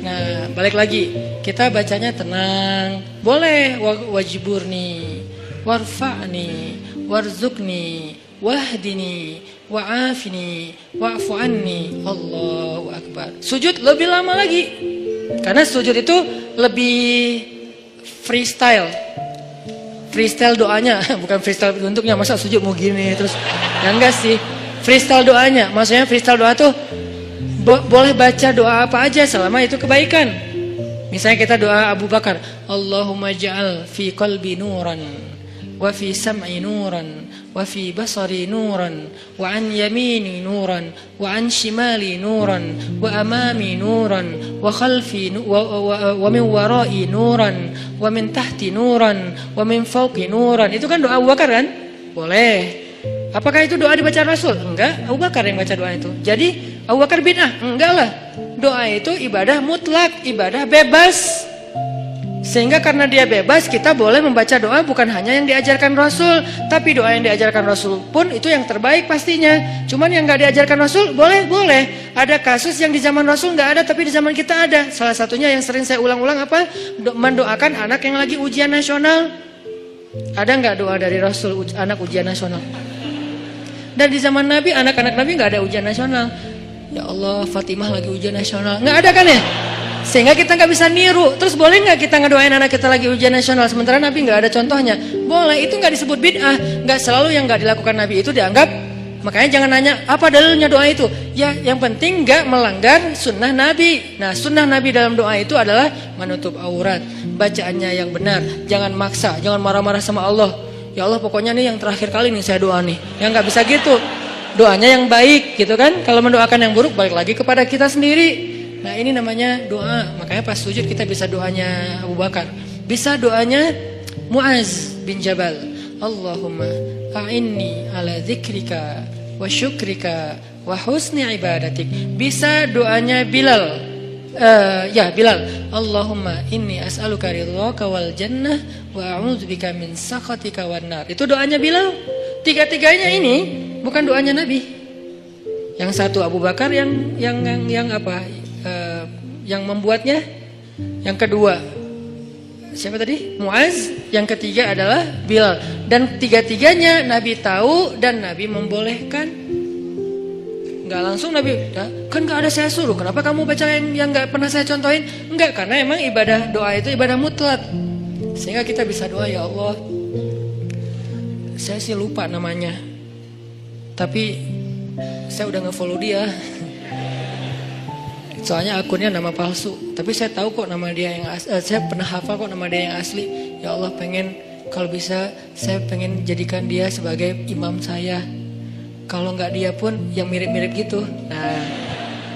Nah, balik lagi, kita bacanya tenang. Boleh wajiburni, warfa'ni, warzukni, wahdini, wa'afini, wa'fu anni. Allahu Akbar. Sujud lebih lama lagi. Karena sujud itu lebih freestyle. Freestyle doanya, bukan freestyle bentuknya. Masa sujud mau gini terus. Ya enggak sih. Freestyle doanya. Maksudnya freestyle doa tuh boleh baca doa apa aja selama itu kebaikan. Misalnya kita doa Abu Bakar, Allahumma ja'al fi qalbi nuran, wa fi sam'i nuran, wa fi basari nuran, wa an yamini nuran, wa an shimali nuran, wa amami nuran, wa khalfi wa min warai nuran, wa min tahti nuran, wa min fawqi nuran. Itu kan doa Abu Bakar kan? Boleh. Apakah itu doa dibaca Rasul? Enggak, Abu Bakar yang baca doa itu. Jadi Abu Bakar bid'ah? Enggak lah. Doa itu ibadah mutlak, ibadah bebas. Sehingga karena dia bebas, kita boleh membaca doa bukan hanya yang diajarkan Rasul, tapi doa yang diajarkan Rasul pun itu yang terbaik pastinya. Cuman yang enggak diajarkan Rasul, boleh. Ada kasus yang di zaman Rasul enggak ada, tapi di zaman kita ada. Salah satunya yang sering saya ulang-ulang apa? Mendoakan anak yang lagi ujian nasional. Ada enggak doa dari Rasul anak ujian nasional? Dan di zaman Nabi, anak-anak Nabi nggak ada ujian nasional. Ya Allah, Fatimah lagi ujian nasional. Nggak ada kan ya? Sehingga kita nggak bisa niru. Terus boleh nggak kita ngedoain anak kita lagi ujian nasional? Sementara Nabi nggak ada contohnya. Boleh, itu nggak disebut bid'ah. Nggak selalu yang nggak dilakukan Nabi itu dianggap. Makanya jangan nanya, apa dalilnya doa itu? Ya, yang penting nggak melanggar sunnah Nabi. Nah, sunnah Nabi dalam doa itu adalah menutup aurat. Bacaannya yang benar. Jangan maksa, jangan marah-marah sama Allah. Ya Allah, pokoknya nih yang terakhir kali nih saya doa nih. Yang nggak bisa gitu. Doanya yang baik gitu kan. Kalau mendoakan yang buruk balik lagi kepada kita sendiri. Nah, ini namanya doa. Makanya pas sujud kita bisa doanya Abu Bakar. Bisa doanya Muaz bin Jabal. Allahumma a'inni ala dzikrika wa syukrika wa husni ibadatik. Bisa doanya Bilal. Bilal, Allahumma inni as'aluka ridhaka wal jannah wa a'udzubika min sakhatika wan nar. Itu doanya Bilal. Tiga-tiganya ini bukan doanya Nabi. Yang satu Abu Bakar yang apa? Yang membuatnya. Yang kedua siapa tadi? Muaz. Yang ketiga adalah Bilal. Dan tiga-tiganya Nabi tahu dan Nabi membolehkan. Enggak langsung Nabi, kan enggak ada saya suruh, kenapa kamu baca yang enggak pernah saya contohin? Enggak, karena emang ibadah doa itu ibadah mutlak. Sehingga kita bisa doa, ya Allah, saya sih lupa namanya, tapi saya udah nge-follow dia. Soalnya akunnya nama palsu, tapi saya tahu kok nama dia yang saya pernah hafal kok nama dia yang asli. Ya Allah, pengen kalau bisa saya pengen jadikan dia sebagai imam saya. Kalau nggak dia pun yang mirip-mirip gitu. Nah,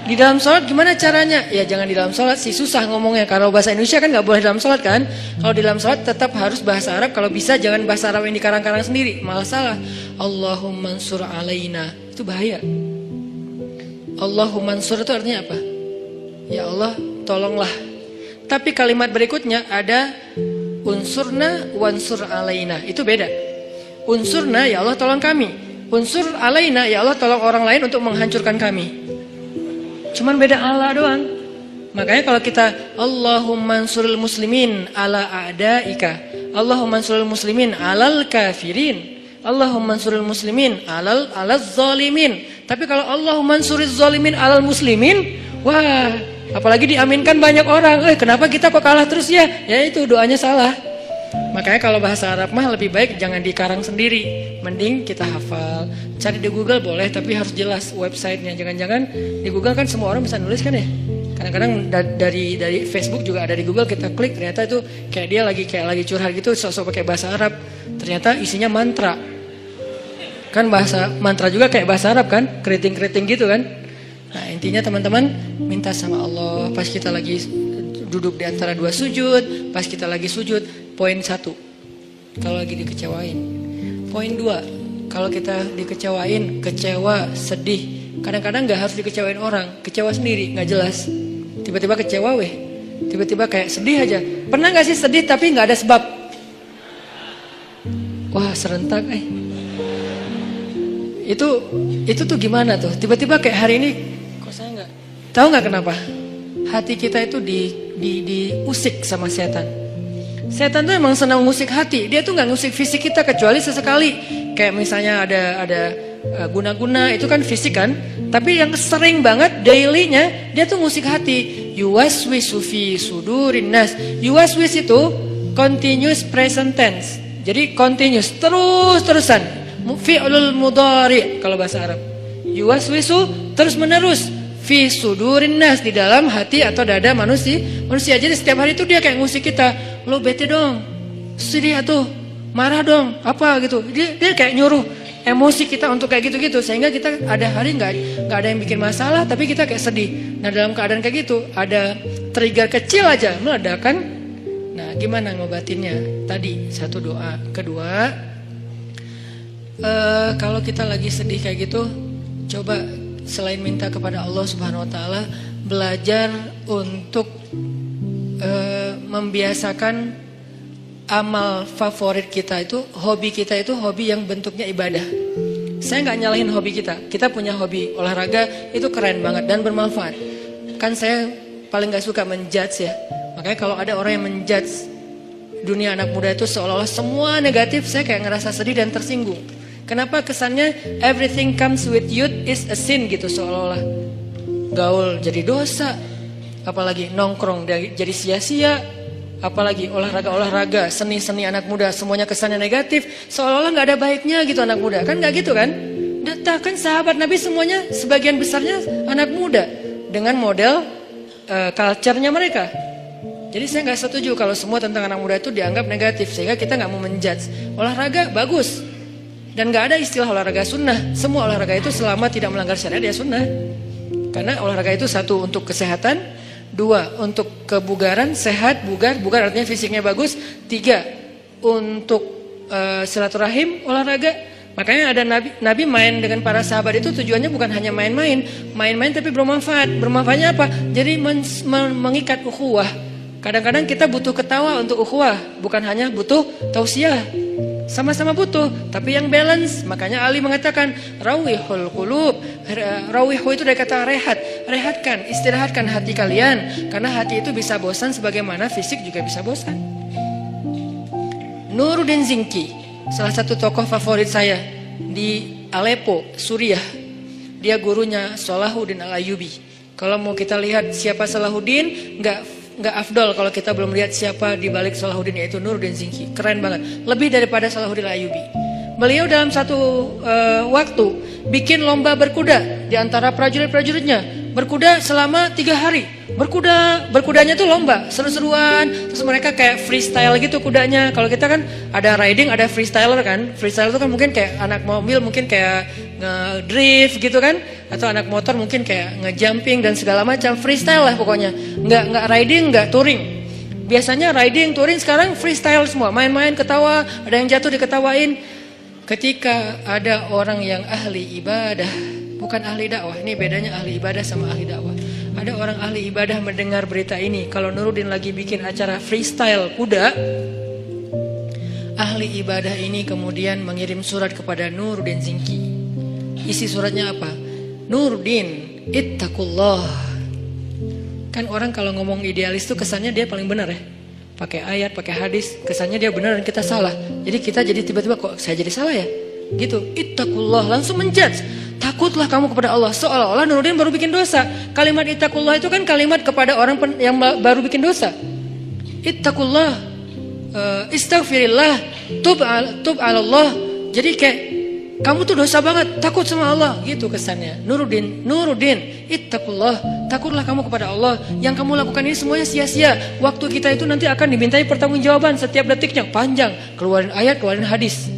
di dalam sholat gimana caranya? Ya jangan di dalam sholat sih, susah ngomongnya. Kalau bahasa Indonesia kan nggak boleh dalam sholat kan. Kalau di dalam sholat tetap harus bahasa Arab. Kalau bisa jangan bahasa Arab yang dikarang-karang sendiri, malah salah. Allahumma ansur alaina, itu bahaya. Allahumma ansur itu artinya apa? Ya Allah, tolonglah. Tapi kalimat berikutnya ada unsurna wansur alaina, itu beda. Unsurna, ya Allah tolong kami. Unsur alaina, ya Allah tolong orang lain untuk menghancurkan kami. Cuman beda Allah doang. Makanya kalau kita Allahumma ansuril muslimin ala a'daika, Allahumma ansuril muslimin alal kafirin, Allahumma ansuril muslimin alal zalimin. Tapi kalau Allahumma ansuril zalimin alal muslimin, wah, apalagi diaminkan banyak orang. Kenapa kita kok kalah terus ya? Ya itu doanya salah. Makanya kalau bahasa Arab mah lebih baik jangan dikarang sendiri. Mending kita hafal. Cari di Google boleh, tapi harus jelas websitenya. Jangan-jangan di Google kan semua orang bisa nulis kan ya. Kadang-kadang dari Facebook juga ada di Google, kita klik ternyata itu kayak dia lagi curhat gitu, sok-sok pakai bahasa Arab. Ternyata isinya mantra. Kan bahasa mantra juga kayak bahasa Arab kan, keriting-keriting gitu kan. Nah, intinya teman-teman minta sama Allah pas kita lagi duduk di antara dua sujud, pas kita lagi sujud. Poin 1, kalau lagi dikecewain. Poin 2, kalau kita dikecewain, kecewa, sedih. Kadang-kadang gak harus dikecewain orang, kecewa sendiri, gak jelas. Tiba-tiba kecewa Tiba-tiba kayak sedih aja. Pernah gak sih sedih tapi gak ada sebab? Wah serentak Itu tuh gimana tuh? Tiba-tiba kayak hari ini, kok saya nggak tahu nggak kenapa? Hati kita itu diusik sama setan. Setan tuh emang senang musik hati. Dia tuh nggak musik fisik kita kecuali sesekali. Kayak misalnya ada guna-guna itu kan fisik kan. Tapi yang sering banget dailynya dia tuh musik hati. Yuwaswisu fi sudurin nas. Yuwaswis itu continuous present tense. Jadi continuous terus-terusan. Fi'lul mudhari kalau bahasa Arab. Yuwaswisu terus menerus fi sudurin nas di dalam hati atau dada manusia. Jadi setiap hari itu dia kayak musik kita. Lo bete dong, sedih atuh, marah dong, apa gitu. Dia kayak nyuruh emosi kita untuk kayak gitu-gitu sehingga kita ada hari nggak ada yang bikin masalah tapi kita kayak sedih. Nah dalam keadaan kayak gitu ada trigger kecil aja meledakan. Nah gimana ngobatinnya? Tadi satu doa. Kedua, kalau kita lagi sedih kayak gitu, coba selain minta kepada Allah Subhanahu Wa Taala, belajar untuk membiasakan amal favorit kita itu, hobi kita itu hobi yang bentuknya ibadah. Saya nggak nyalahin hobi kita. Kita punya hobi olahraga itu keren banget dan bermanfaat. Kan saya paling nggak suka menjudge ya. Makanya kalau ada orang yang menjudge dunia anak muda itu seolah-olah semua negatif, saya kayak ngerasa sedih dan tersinggung. Kenapa kesannya everything comes with youth is a sin gitu, seolah-olah gaul jadi dosa, apalagi nongkrong jadi sia-sia, apalagi olahraga, seni anak muda semuanya kesannya negatif, seolah-olah nggak ada baiknya gitu anak muda. Kan nggak gitu kan? Kan sahabat Nabi semuanya sebagian besarnya anak muda dengan model culture-nya mereka. Jadi saya nggak setuju kalau semua tentang anak muda itu dianggap negatif, sehingga kita nggak mau menjudge. Olahraga bagus. Dan gak ada istilah olahraga sunnah. Semua olahraga itu selama tidak melanggar syariat ya sunnah. Karena olahraga itu satu untuk kesehatan, dua untuk kebugaran, sehat, bugar artinya fisiknya bagus, tiga untuk silaturahim, olahraga. Makanya ada Nabi main dengan para sahabat itu tujuannya bukan hanya main-main tapi bermanfaat. Bermanfaatnya apa? Jadi mengikat ukhuwah. Kadang-kadang kita butuh ketawa untuk ukhuwah, bukan hanya butuh tausiah. Sama-sama butuh, tapi yang balance. Makanya Ali mengatakan rawihul qulub. Rawihu itu dari kata rehat. Rehatkan, istirahatkan hati kalian. Karena hati itu bisa bosan sebagaimana fisik juga bisa bosan. Nuruddin Zinki, salah satu tokoh favorit saya di Aleppo, Suriah. Dia gurunya Salahuddin Al-Ayyubi. Kalau mau kita lihat siapa Salahuddin, nggak afdol kalau kita belum lihat siapa di balik Salahuddin, yaitu Nuruddin Zinki. Keren banget, lebih daripada Salahuddin Al-Ayyubi. Beliau dalam satu waktu bikin lomba berkuda di antara prajurit-prajuritnya. Berkuda selama 3 hari. Berkudanya tuh lomba, seru-seruan. Terus mereka kayak freestyle gitu kudanya. Kalau kita kan ada riding, ada freestyler kan. Freestyle itu kan mungkin kayak anak mobil mungkin kayak nge-drift gitu kan. Atau anak motor mungkin kayak nge-jumping dan segala macam. Freestyle lah pokoknya. Nggak riding, nggak touring. Biasanya riding, touring, sekarang freestyle semua. Main-main, ketawa, ada yang jatuh diketawain. Ketika ada orang yang ahli ibadah, bukan ahli dakwah, ini bedanya ahli ibadah sama ahli dakwah. Ada orang ahli ibadah mendengar berita ini, kalau Nuruddin lagi bikin acara freestyle kuda, ahli ibadah ini kemudian mengirim surat kepada Nuruddin Zinki. Isi suratnya apa? Nuruddin, ittaqullah. Kan orang kalau ngomong idealis tuh kesannya dia paling benar ya. Pakai ayat, pakai hadis, kesannya dia benar dan kita salah. Jadi kita jadi tiba-tiba kok saya jadi salah ya? Gitu. Ittaqullah, langsung menjudge. Takutlah kamu kepada Allah. Seolah-olah Nuruddin baru bikin dosa. Kalimat ittaqullah itu kan kalimat kepada orang yang baru bikin dosa. Ittaqullah, istaghfirillah, tub ala Allah. Jadi kayak kamu tuh dosa banget, takut sama Allah, gitu kesannya. Nuruddin, ittaqullah, takutlah kamu kepada Allah. Yang kamu lakukan ini semuanya sia-sia. Waktu kita itu nanti akan dimintai pertanggungjawaban setiap detiknya, panjang. Keluarin ayat, keluarin hadis.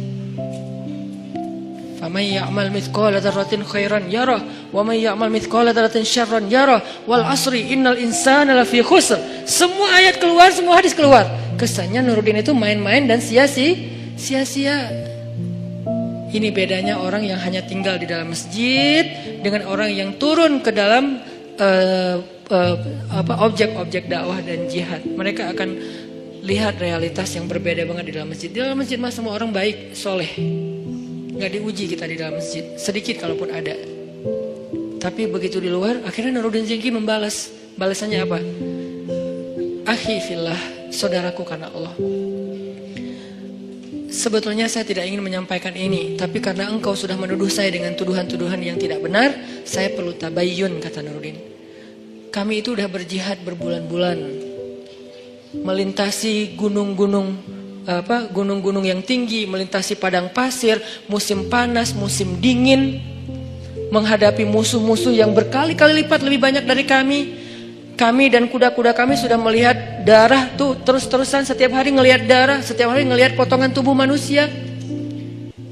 Faman ya'mal mithqala dzarratin khairan yarah, wa man ya'mal mithqala dzarratin syarran yarah. Wal asri innal insana lafi khusr. Semua ayat keluar, semua hadis keluar. Kesannya Nuruddin itu main-main dan sia-sia. Ini bedanya orang yang hanya tinggal di dalam masjid dengan orang yang turun ke dalam objek-objek dakwah dan jihad. Mereka akan lihat realitas yang berbeda banget di dalam masjid. Di dalam masjid mah semua orang baik, soleh. Nggak diuji kita di dalam masjid, sedikit kalaupun ada. Tapi begitu di luar, akhirnya Nuruddin Zengki membalas. Balasannya apa? Akhi fillah, saudaraku karena Allah. Sebetulnya saya tidak ingin menyampaikan ini, tapi karena engkau sudah menuduh saya dengan tuduhan-tuduhan yang tidak benar, saya perlu tabayyun, kata Nuruddin. Kami itu udah berjihad berbulan-bulan, melintasi gunung-gunung yang tinggi, melintasi padang pasir, musim panas, musim dingin, menghadapi musuh-musuh yang berkali-kali lipat lebih banyak dari kami. Kami dan kuda-kuda kami sudah melihat darah tuh terus-terusan, setiap hari ngelihat darah, setiap hari ngelihat potongan tubuh manusia.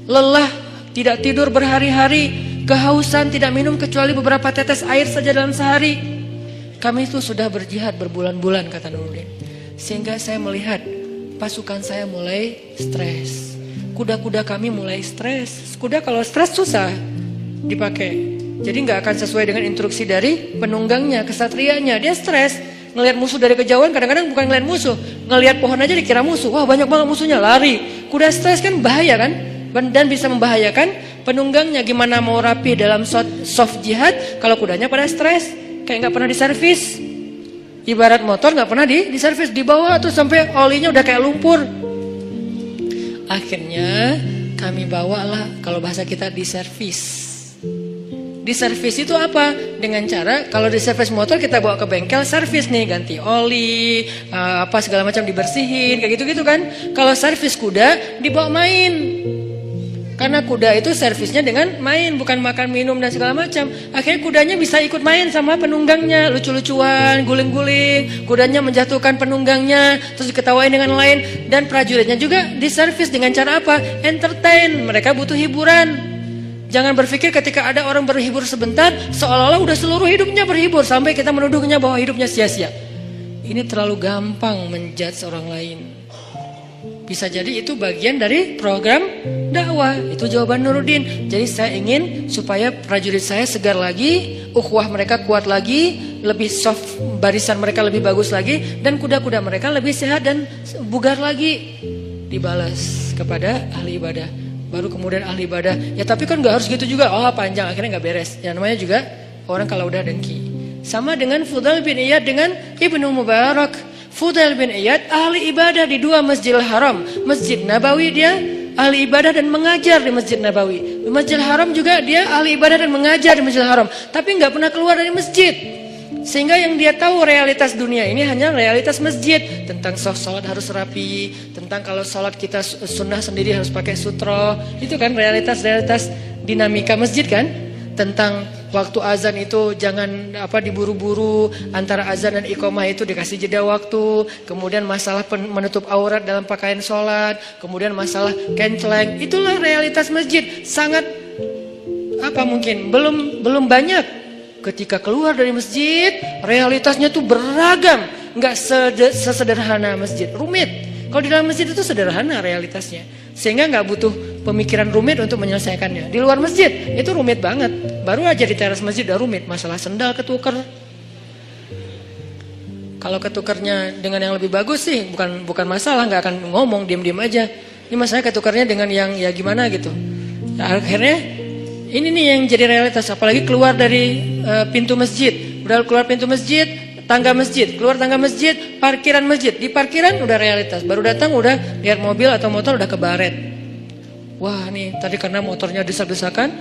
Lelah, tidak tidur berhari-hari, kehausan, tidak minum kecuali beberapa tetes air saja dalam sehari. Kami itu sudah berjihad berbulan-bulan, kata Nuruddin. Sehingga saya melihat pasukan saya mulai stres. Kuda-kuda kami mulai stres. Kuda kalau stres susah dipakai. Jadi nggak akan sesuai dengan instruksi dari penunggangnya, kesatrianya. Dia stres, ngelihat musuh dari kejauhan. Kadang-kadang bukan ngelihat musuh, ngelihat pohon aja dikira musuh. Wah, banyak banget musuhnya, lari. Kuda stres kan bahaya kan, dan bisa membahayakan penunggangnya. Gimana mau rapi dalam soft jihad kalau kudanya pada stres, kayak nggak pernah diservis. Ibarat motor nggak pernah diservis, dibawa tuh sampai olinya udah kayak lumpur. Akhirnya kami bawalah, kalau bahasa kita, diservis. Diservis itu apa? Dengan cara, kalau diservis motor kita bawa ke bengkel servis nih, ganti oli, apa segala macam dibersihin, kayak gitu-gitu kan. Kalau servis kuda dibawa main. Karena kuda itu servisnya dengan main, bukan makan, minum dan segala macam. Akhirnya kudanya bisa ikut main sama penunggangnya, lucu-lucuan, guling-guling. Kudanya menjatuhkan penunggangnya, terus diketawain dengan lain. Dan prajuritnya juga diservis dengan cara apa? Entertain, mereka butuh hiburan. Jangan berpikir ketika ada orang berhibur sebentar, seolah-olah udah seluruh hidupnya berhibur, sampai kita menuduhnya bahwa hidupnya sia-sia. Ini terlalu gampang menjudge orang lain. Bisa jadi itu bagian dari program dakwah. Itu jawaban Nuruddin. Jadi saya ingin supaya prajurit saya segar lagi, ukhuwah mereka kuat lagi, lebih soft, barisan mereka lebih bagus lagi, dan kuda-kuda mereka lebih sehat dan bugar lagi. Dibalas kepada ahli ibadah. Baru kemudian ahli ibadah, ya tapi kan gak harus gitu juga. Oh panjang, akhirnya gak beres. Yang namanya juga orang kalau udah dengki. Sama dengan Fudail bin Iyad dengan Ibnu Mubarak. Fudail bin Iyad ahli ibadah di dua Masjidil Haram. Masjid Nabawi dia ahli ibadah dan mengajar di Masjid Nabawi. Di Masjidil Haram juga dia ahli ibadah dan mengajar di Masjidil Haram. Tapi gak pernah keluar dari masjid. Sehingga yang dia tahu realitas dunia ini hanya realitas masjid. Tentang sholat harus rapi, tentang kalau sholat kita sunnah sendiri harus pakai sutro. Itu kan realitas-realitas dinamika masjid kan. Tentang waktu azan itu jangan diburu-buru, antara azan dan iqamah itu dikasih jeda waktu. Kemudian masalah menutup aurat dalam pakaian sholat. Kemudian masalah kenceleng. Itulah realitas masjid. Sangat mungkin belum banyak. Ketika keluar dari masjid, realitasnya tuh beragam, nggak sesederhana masjid, rumit. Kalau di dalam masjid itu sederhana realitasnya, sehingga nggak butuh pemikiran rumit untuk menyelesaikannya. Di luar masjid itu rumit banget. Baru aja di teras masjid udah rumit, masalah sendal ketuker. Kalau ketukernya dengan yang lebih bagus sih, bukan masalah, nggak akan ngomong, diam-diam aja. Ini masalahnya ketukernya dengan yang ya gimana gitu. Nah, akhirnya ini nih yang jadi realitas, apalagi keluar dari pintu masjid. Udah keluar pintu masjid, tangga masjid, keluar tangga masjid, parkiran masjid. Di parkiran udah realitas, baru datang udah lihat mobil atau motor udah kebaret. Wah nih tadi karena motornya desak-desakan,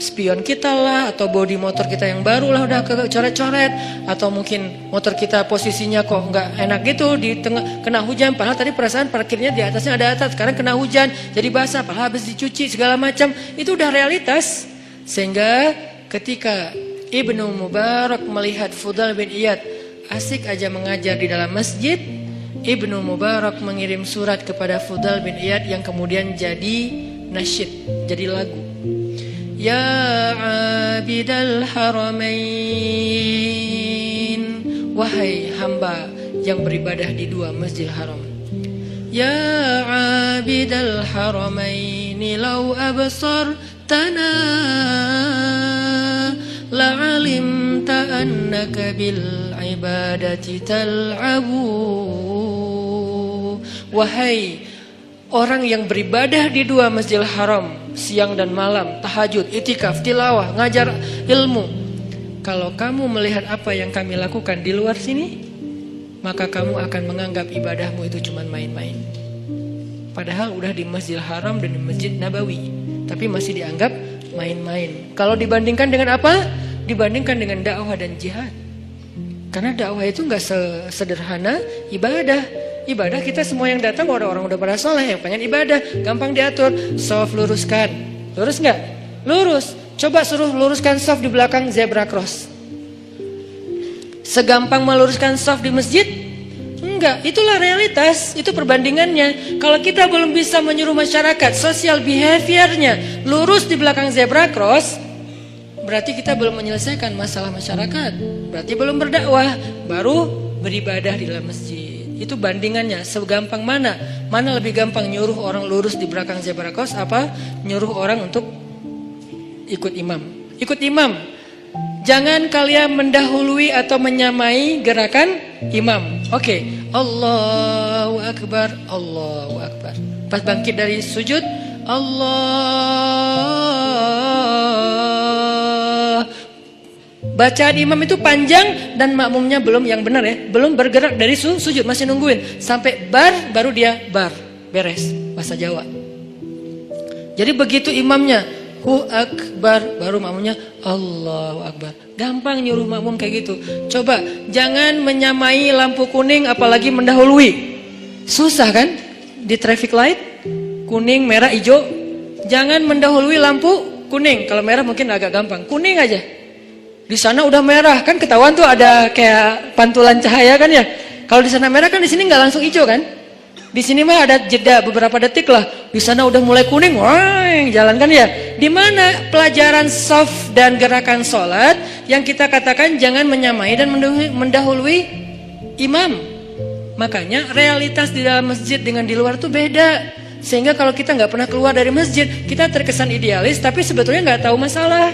spion kita lah, atau bodi motor kita yang baru lah udah coret-coret. Atau mungkin motor kita posisinya kok nggak enak gitu, di tengah kena hujan. Padahal tadi perasaan parkirnya di atasnya ada atas, sekarang kena hujan jadi basah, padahal habis dicuci segala macam. Itu udah realitas. Sehingga ketika Ibnu Mubarak melihat Fudail bin Iyad asik aja mengajar di dalam masjid, Ibnu Mubarak mengirim surat kepada Fudail bin Iyad yang kemudian jadi nasyid, jadi lagu. Ya abidal haramain, wahai hamba yang beribadah di dua Masjidil Haram. Ya abidal haramain, law absartana la'alim za'amta annaka bil ibadati tal'abu. Wahai orang yang beribadah di dua Masjidil Haram siang dan malam, tahajud, itikaf, tilawah, ngajar ilmu, kalau kamu melihat apa yang kami lakukan di luar sini, maka kamu akan menganggap ibadahmu itu cuma main-main. Padahal udah di Masjidil Haram dan di Masjid Nabawi, tapi masih dianggap main-main. Kalau dibandingkan dengan apa? Dibandingkan dengan dakwah dan jihad. Karena dakwah itu nggak sederhana ibadah. Ibadah kita semua yang datang orang-orang udah pada soleh, yang pengen ibadah, gampang diatur. Shaf luruskan, lurus nggak? Lurus. Coba suruh luruskan shaf di belakang zebra cross. Segampang meluruskan shaf di masjid? Enggak, itulah realitas, itu perbandingannya. Kalau kita belum bisa menyuruh masyarakat, social behaviornya lurus di belakang zebra cross, berarti kita belum menyelesaikan masalah masyarakat. Berarti belum berdakwah, baru beribadah di dalam masjid. Itu bandingannya, segampang mana? Mana lebih gampang nyuruh orang lurus di belakang zebra cross, apa nyuruh orang untuk ikut imam? Ikut imam. Jangan kalian mendahului atau menyamai gerakan imam. Oke, Allahu Akbar, Allahu Akbar. Pas bangkit dari sujud, Allah. Bacaan imam itu panjang dan makmumnya belum yang benar ya, belum bergerak dari sujud, masih nungguin sampai bar, baru dia bar, beres bahasa Jawa. Jadi begitu imamnya Hu Akbar, baru makmumnya Allahu Akbar. Gampang nyuruh makmum kayak gitu. Coba jangan menyamai lampu kuning apalagi mendahului. Susah kan? Di traffic light kuning, merah, hijau. Jangan mendahului lampu kuning. Kalau merah mungkin agak gampang. Kuning aja. Di sana udah merah kan, ketahuan tuh ada kayak pantulan cahaya kan ya. Kalau di sana merah kan, di sini nggak langsung hijau kan? Di sini mah ada jeda beberapa detik lah. Di sana udah mulai kuning, wah, jalan kan ya. Di mana pelajaran shaf dan gerakan sholat yang kita katakan jangan menyamai dan mendahului imam. Makanya realitas di dalam masjid dengan di luar tuh beda. Sehingga kalau kita nggak pernah keluar dari masjid, kita terkesan idealis, tapi sebetulnya nggak tahu masalah.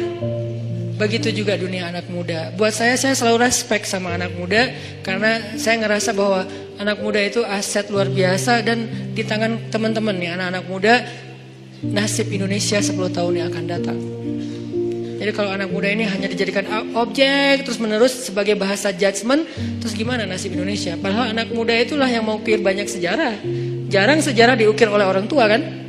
Begitu juga dunia anak muda. Buat saya selalu respect sama anak muda, karena saya ngerasa bahwa anak muda itu aset luar biasa. Dan di tangan teman-teman nih, anak-anak muda, nasib Indonesia 10 tahun yang akan datang. Jadi kalau anak muda ini hanya dijadikan objek terus menerus sebagai bahasa judgement, terus gimana nasib Indonesia? Padahal anak muda itulah yang mengukir banyak sejarah. Jarang sejarah diukir oleh orang tua kan?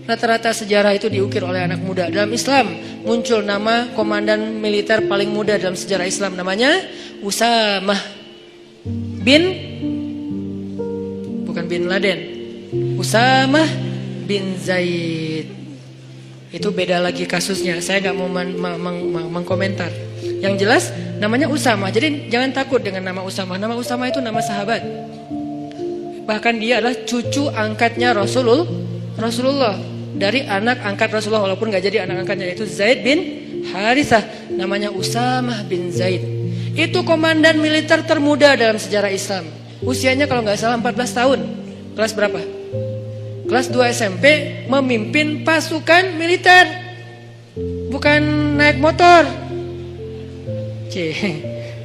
Rata-rata sejarah itu diukir oleh anak muda. Dalam Islam muncul nama komandan militer paling muda dalam sejarah Islam, namanya Usamah bukan bin Laden, Usamah bin Zaid. Itu beda lagi kasusnya, saya gak mau mengkomentar. Yang jelas namanya Usamah. Jadi jangan takut dengan nama Usamah. Nama Usamah itu nama sahabat. Bahkan dia adalah cucu angkatnya Rasulullah. Dari anak angkat Rasulullah, walaupun gak jadi anak angkatnya, yaitu Zaid bin Harithah. Namanya Usamah bin Zaid. Itu komandan militer termuda dalam sejarah Islam. Usianya kalau gak salah 14 tahun. Kelas berapa? Kelas 2 SMP, memimpin pasukan militer. Bukan naik motor.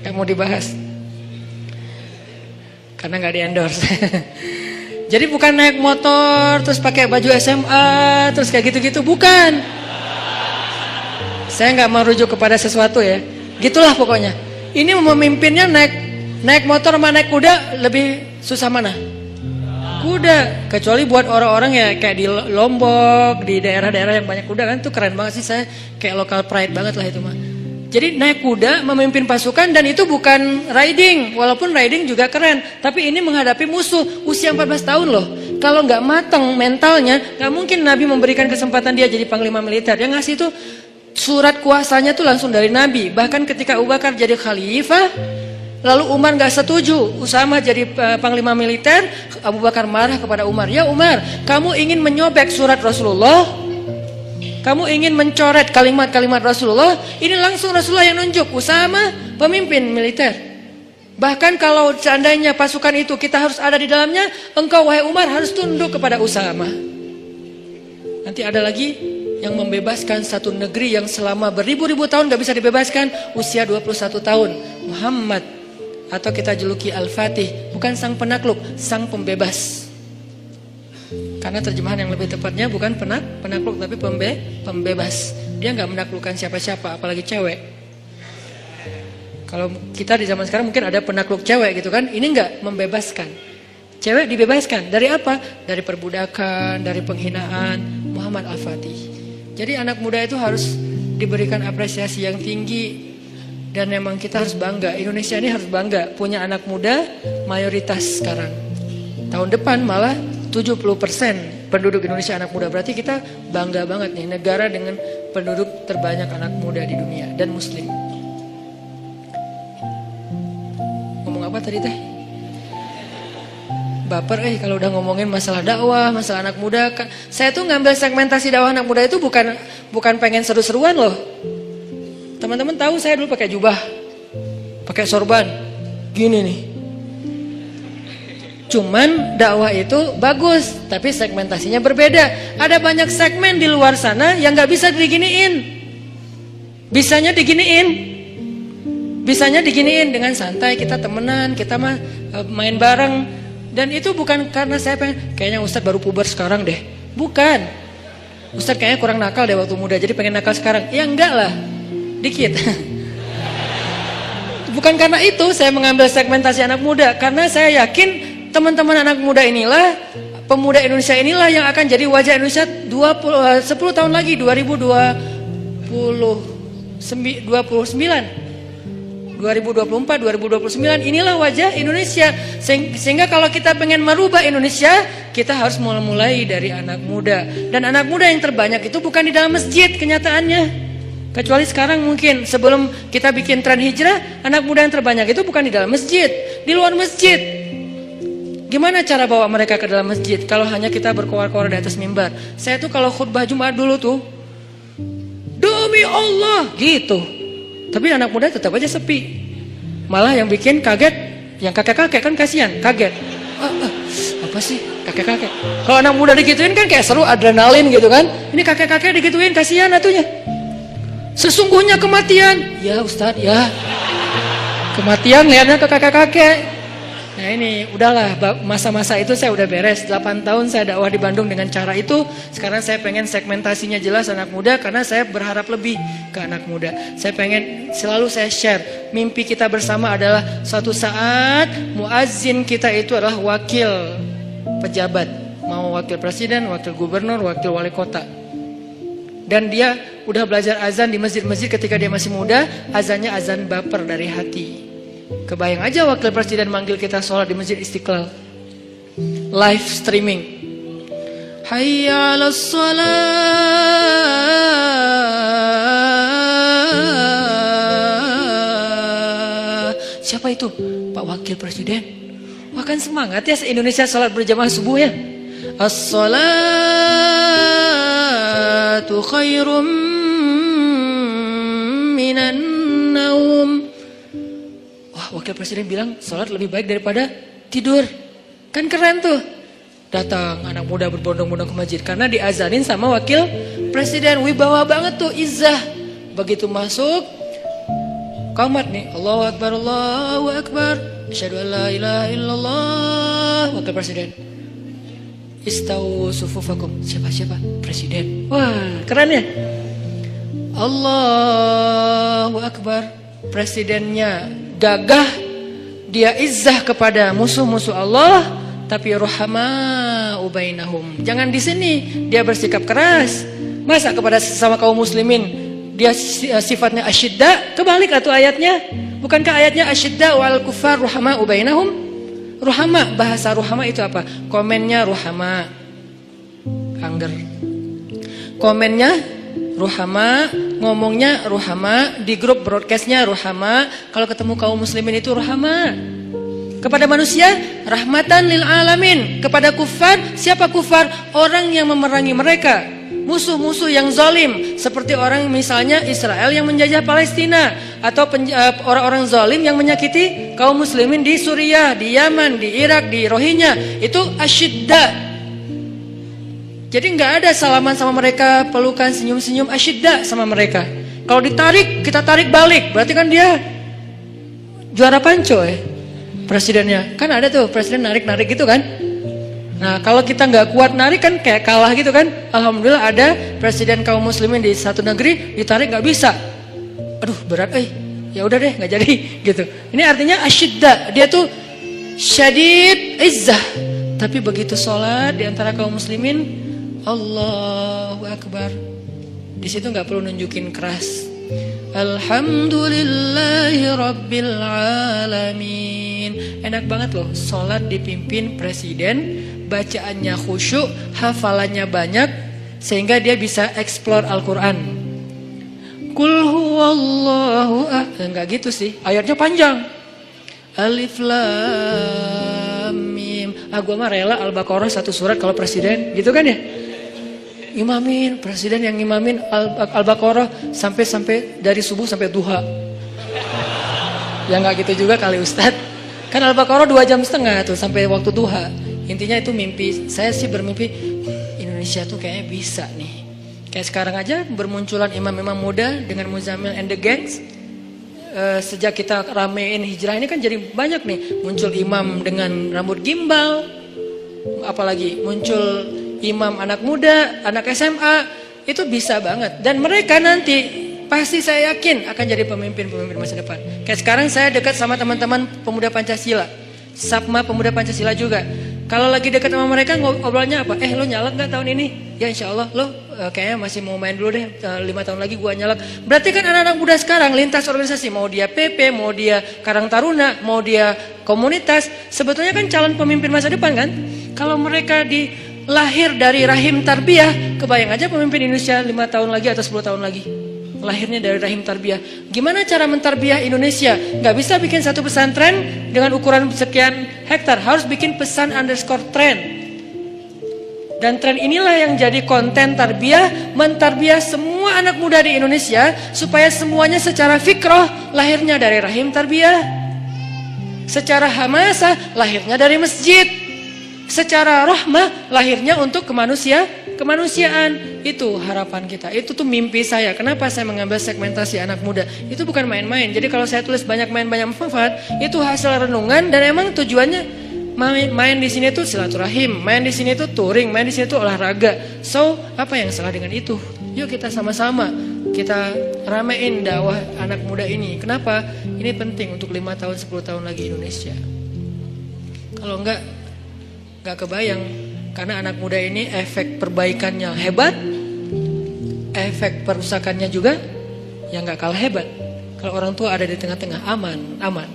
Gak mau dibahas karena gak di-endorse. Jadi bukan naik motor terus pakai baju SMA terus kayak gitu-gitu, bukan. Saya nggak merujuk kepada sesuatu ya. Gitulah pokoknya. Ini memimpinnya naik motor sama naik kuda, lebih susah mana? Kuda. Kecuali buat orang-orang ya kayak di Lombok, di daerah-daerah yang banyak kuda kan, tuh keren banget sih. Saya kayak local pride banget lah itu mah. Jadi naik kuda, memimpin pasukan, dan itu bukan riding. Walaupun riding juga keren, tapi ini menghadapi musuh usia 14 tahun loh. Kalau nggak matang mentalnya, nggak mungkin Nabi memberikan kesempatan dia jadi panglima militer. Yang ngasih itu surat kuasanya tuh langsung dari Nabi. Bahkan ketika Abu Bakar jadi khalifah, lalu Umar nggak setuju Usamah jadi panglima militer, Abu Bakar marah kepada Umar. Ya Umar, kamu ingin menyobek surat Rasulullah? Kamu ingin mencoret kalimat-kalimat Rasulullah? Ini langsung Rasulullah yang nunjuk Usamah pemimpin militer. Bahkan kalau seandainya pasukan itu kita harus ada di dalamnya, engkau wahai Umar harus tunduk kepada Usamah. Nanti ada lagi yang membebaskan satu negeri yang selama beribu-ribu tahun gak bisa dibebaskan, usia 21 tahun. Muhammad, atau kita juluki Al-Fatih, bukan sang penakluk, sang pembebas. Karena terjemahan yang lebih tepatnya bukan penakluk tapi pembebas. Dia gak menaklukkan siapa-siapa, apalagi cewek. Kalau kita di zaman sekarang mungkin ada penakluk cewek gitu kan, ini gak membebaskan. Cewek dibebaskan, dari apa? Dari perbudakan, dari penghinaan. Muhammad Al-Fatih. Jadi anak muda itu harus diberikan apresiasi yang tinggi. Dan memang kita harus bangga, Indonesia ini harus bangga punya anak muda mayoritas sekarang. Tahun depan malah 70% penduduk Indonesia anak muda. Berarti kita bangga banget nih, negara dengan penduduk terbanyak anak muda di dunia dan muslim. Ngomong apa tadi teh? Baper kalau udah ngomongin masalah dakwah, masalah anak muda. Saya tuh ngambil segmentasi dakwah anak muda itu bukan pengen seru-seruan loh. Teman-teman tahu saya dulu pakai jubah, pakai sorban, gini nih. Cuman dakwah itu bagus, tapi segmentasinya berbeda. Ada banyak segmen di luar sana yang nggak bisa diginiin. Bisanya diginiin dengan santai, kita temenan, kita main bareng. Dan itu bukan karena saya pengen, kayaknya Ustadz baru puber sekarang deh. Bukan. Ustadz kayaknya kurang nakal deh waktu muda, jadi pengen nakal sekarang. Ya enggak lah, dikit. Bukan karena itu saya mengambil segmentasi anak muda. Karena saya yakin teman-teman anak muda inilah, pemuda Indonesia inilah yang akan jadi wajah Indonesia 10 tahun lagi, 2024, 2029, inilah wajah Indonesia. Sehingga kalau kita pengen merubah Indonesia, kita harus mulai dari anak muda. Dan anak muda yang terbanyak itu bukan di dalam masjid kenyataannya. Kecuali sekarang mungkin, sebelum kita bikin tren hijrah, anak muda yang terbanyak itu bukan di dalam masjid, di luar masjid. Gimana cara bawa mereka ke dalam masjid kalau hanya kita berkoar-koar di atas mimbar? Saya tuh kalau khutbah Jumat dulu tuh, demi Allah gitu. Tapi anak muda tetap aja sepi. Malah yang bikin kaget, yang kakek-kakek kan kasihan, kaget. Apa sih kakek-kakek? Kalau anak muda digituin kan kayak seru, adrenalin gitu kan. Ini kakek-kakek digituin, kasihan atunya. Sesungguhnya kematian, ya Ustadz ya. Kematian lihatnya ke kakek-kakek. Nah ini udahlah, masa-masa itu saya udah beres. 8 tahun saya dakwah di Bandung dengan cara itu. Sekarang saya pengen segmentasinya jelas anak muda, karena saya berharap lebih ke anak muda. Saya pengen selalu saya share, mimpi kita bersama adalah suatu saat muazzin kita itu adalah wakil pejabat, mau wakil presiden, wakil gubernur, wakil wali kota. Dan dia udah belajar azan di masjid-masjid ketika dia masih muda, azannya azan baper dari hati. Kebayang aja wakil presiden manggil kita sholat di Masjid Istiqlal, live streaming. Hayya 'alas shalah. Siapa itu? Pak Wakil Presiden. Wah kan semangat ya se-Indonesia sholat berjamaah subuh ya. As-salatu khairum minan naum. Wakil Presiden bilang sholat lebih baik daripada tidur. Kan keren tuh. Datang anak muda berbondong-bondong ke masjid karena diazanin sama Wakil Presiden. Wibawa banget tuh, izzah. Begitu masuk qamat nih, Allahu Akbar, Allahu Akbar, asyhadu an la ilaha illallah. Wakil Presiden, istawu sufufakum. Siapa? Presiden. Wah keren ya. Allahu Akbar. Presidennya gagah, dia izzah kepada musuh-musuh Allah, tapi ruhama ubainahum. Jangan di sini dia bersikap keras. Masa kepada sesama kaum muslimin dia sifatnya asyidda? Kebalik atau ayatnya? Bukankah ayatnya asyidda wal kufar ruhama ubainahum? Ruhama, bahasa ruhama itu apa? Komennya ruhama, angger. Komennya ruhama, ngomongnya ruhama, di grup broadcastnya ruhama, kalau ketemu kaum muslimin itu ruhama. Kepada manusia rahmatan lil alamin. Kepada kufar, siapa kufar? Orang yang memerangi mereka, musuh-musuh yang zalim, seperti orang misalnya Israel yang menjajah Palestina, atau orang-orang zalim yang menyakiti kaum muslimin di Suriah, di Yaman, di Irak, di Rohingya. Itu asyidda. Jadi nggak ada salaman sama mereka, pelukan, senyum-senyum, asyidda sama mereka. Kalau ditarik, kita tarik balik. Berarti kan dia juara panco ya, presidennya. Kan ada tuh presiden narik-narik gitu kan. Nah kalau kita nggak kuat narik kan kayak kalah gitu kan. Alhamdulillah ada presiden kaum muslimin di satu negeri ditarik nggak bisa. Aduh berat ya udah deh nggak jadi gitu. Ini artinya asyidda, dia tuh syadid izzah. Tapi begitu sholat di antara kaum muslimin, Allahu Akbar, di situ nggak perlu nunjukin keras. Alhamdulillahi Rabbil Alamin. Enak banget loh sholat dipimpin presiden, bacaannya khusyuk, hafalannya banyak, sehingga dia bisa explore Al-Quran. Qul huwallahu enggak gitu sih, ayatnya panjang. Alif Lam Mim. Gua mah rela Al-Baqarah satu surat kalau presiden, gitu kan ya? Imamin, presiden yang imamin Al-Baqarah sampai dari subuh sampai duha. Ya nggak gitu juga kali Ustadz. Kan Al-Baqarah 2,5 jam tuh sampai waktu duha. Intinya itu mimpi. Saya sih bermimpi Indonesia tuh kayaknya bisa nih. Kayak sekarang aja bermunculan imam-imam muda dengan Muzammil and the Gangs. Sejak kita ramein hijrah ini kan jadi banyak nih. Muncul imam dengan rambut gimbal. Apalagi muncul imam anak muda, anak SMA, itu bisa banget. Dan mereka nanti pasti saya yakin akan jadi pemimpin-pemimpin masa depan. Kayak sekarang saya dekat sama teman-teman pemuda Pancasila, Sapma pemuda Pancasila juga. Kalau lagi dekat sama mereka ngobrolnya apa? Lo nyalek gak tahun ini? Ya insya Allah lo kayaknya masih mau main dulu deh, 5 tahun lagi gua nyalek. Berarti kan anak-anak muda sekarang lintas organisasi, mau dia PP, mau dia Karang Taruna, mau dia komunitas, sebetulnya kan calon pemimpin masa depan kan. Kalau mereka lahir dari rahim tarbiyah, kebayang aja pemimpin Indonesia 5 tahun lagi atau 10 tahun lagi. Lahirnya dari rahim tarbiyah. Gimana cara mentarbiyah Indonesia? Gak bisa bikin satu pesantren dengan ukuran sekian hektar. Harus bikin pesan_tren. Dan tren inilah yang jadi konten tarbiyah, mentarbiyah semua anak muda di Indonesia supaya semuanya secara fikroh lahirnya dari rahim tarbiyah. Secara hamasah lahirnya dari masjid. Secara rahmah lahirnya untuk kemanusiaan. Itu harapan kita. Itu tuh mimpi saya. Kenapa saya mengambil segmentasi anak muda? Itu bukan main-main. Jadi kalau saya tulis banyak main banyak manfaat, itu hasil renungan dan emang tujuannya main di sini tuh silaturahim, main di sini tuh touring, main di sini tuh olahraga. So, apa yang salah dengan itu? Yuk kita sama-sama kita ramein dakwah anak muda ini. Kenapa? Ini penting untuk 5 tahun 10 tahun lagi Indonesia. Kalau enggak kebayang, karena anak muda ini efek perbaikannya hebat, efek perusakannya juga yang nggak kalah hebat. Kalau orang tua ada di tengah-tengah aman.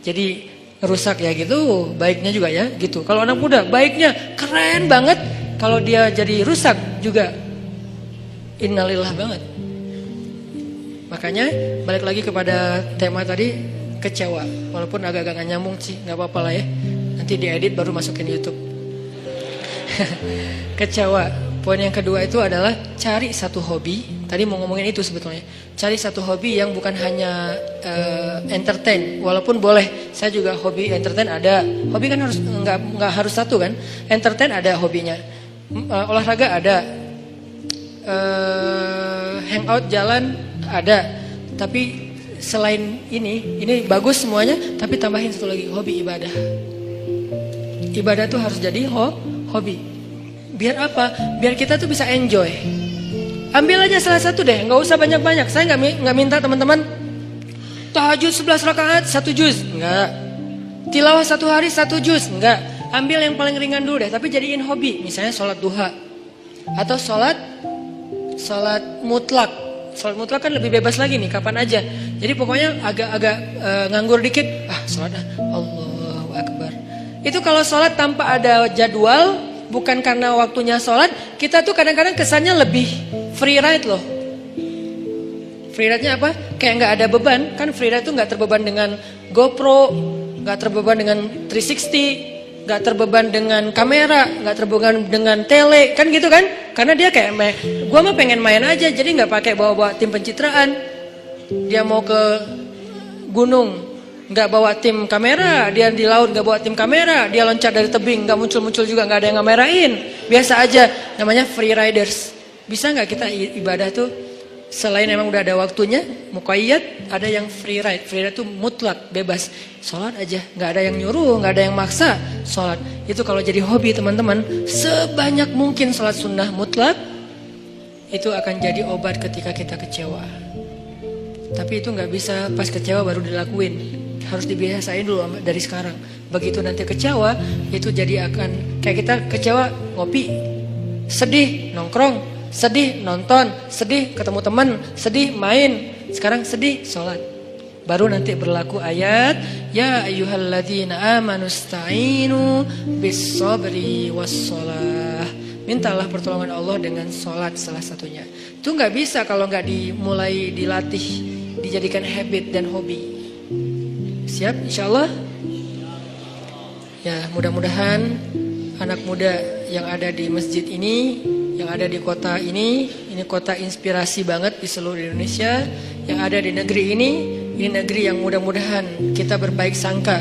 Jadi rusak ya gitu, baiknya juga ya gitu. Kalau anak muda baiknya keren banget, kalau dia jadi rusak juga innalillah banget. Makanya balik lagi kepada tema tadi, kecewa. Walaupun agak-agak gak nyambung sih, nggak apa-apa lah ya. Nanti diedit baru masukin YouTube. Kecewa. Poin yang kedua itu adalah cari satu hobi. Tadi mau ngomongin itu sebetulnya. Cari satu hobi yang bukan hanya entertain. Walaupun boleh, saya juga hobi entertain ada. Hobi kan harus nggak harus satu kan. Entertain ada hobinya. Olahraga ada. Hangout jalan ada. Tapi selain ini bagus semuanya. Tapi tambahin satu lagi, hobi ibadah. Ibadah tuh harus jadi hobi. Biar apa? Biar kita tuh bisa enjoy. Ambil aja salah satu deh, nggak usah banyak-banyak. Saya nggak minta teman-teman tahajud 11 rakaat 1 juz, nggak. Tilawah 1 hari 1 juz, nggak. Ambil yang paling ringan dulu deh, tapi jadiin hobi. Misalnya sholat duha atau sholat mutlak. Sholat mutlak kan lebih bebas lagi nih, kapan aja. Jadi pokoknya agak-agak nganggur dikit, sholat Allahu Akbar. Itu kalau sholat tanpa ada jadwal, bukan karena waktunya sholat, kita tuh kadang-kadang kesannya lebih free ride loh. Free ride-nya apa? Kayak nggak ada beban. Kan free ride tuh nggak terbeban dengan GoPro, nggak terbeban dengan 360, nggak terbeban dengan kamera, nggak terbeban dengan tele, kan gitu kan? Karena dia kayak gua mah pengen main aja, jadi nggak pakai bawa-bawa tim pencitraan. Dia mau ke gunung, nggak bawa tim kamera, dia di laut nggak bawa tim kamera, dia loncat dari tebing nggak muncul juga, nggak ada yang ngamerain, biasa aja, namanya free riders. Bisa nggak kita ibadah tuh selain emang udah ada waktunya, muqayyad, ada yang free ride. Free ride tuh mutlak, bebas. Sholat aja, nggak ada yang nyuruh, nggak ada yang maksa. Sholat itu kalau jadi hobi teman-teman, sebanyak mungkin sholat sunnah mutlak, itu akan jadi obat ketika kita kecewa. Tapi itu nggak bisa pas kecewa baru dilakuin, harus dibiasain dulu dari sekarang. Begitu nanti kecewa, itu jadi akan kayak kita kecewa ngopi, sedih nongkrong, sedih nonton, sedih ketemu teman, sedih main. Sekarang sedih sholat. Baru nanti berlaku ayat ya ayyuhalladzina amanu sta'inu bis-sabri was-shalah. Mintalah pertolongan Allah dengan sholat salah satunya. Itu nggak bisa kalau nggak dimulai dilatih, dijadikan habit dan hobi. Siap insyaallah? Ya, mudah-mudahan anak muda yang ada di masjid ini, yang ada di kota ini kota inspirasi banget di seluruh Indonesia. Yang ada di negeri ini negeri yang mudah-mudahan kita berbaik sangka.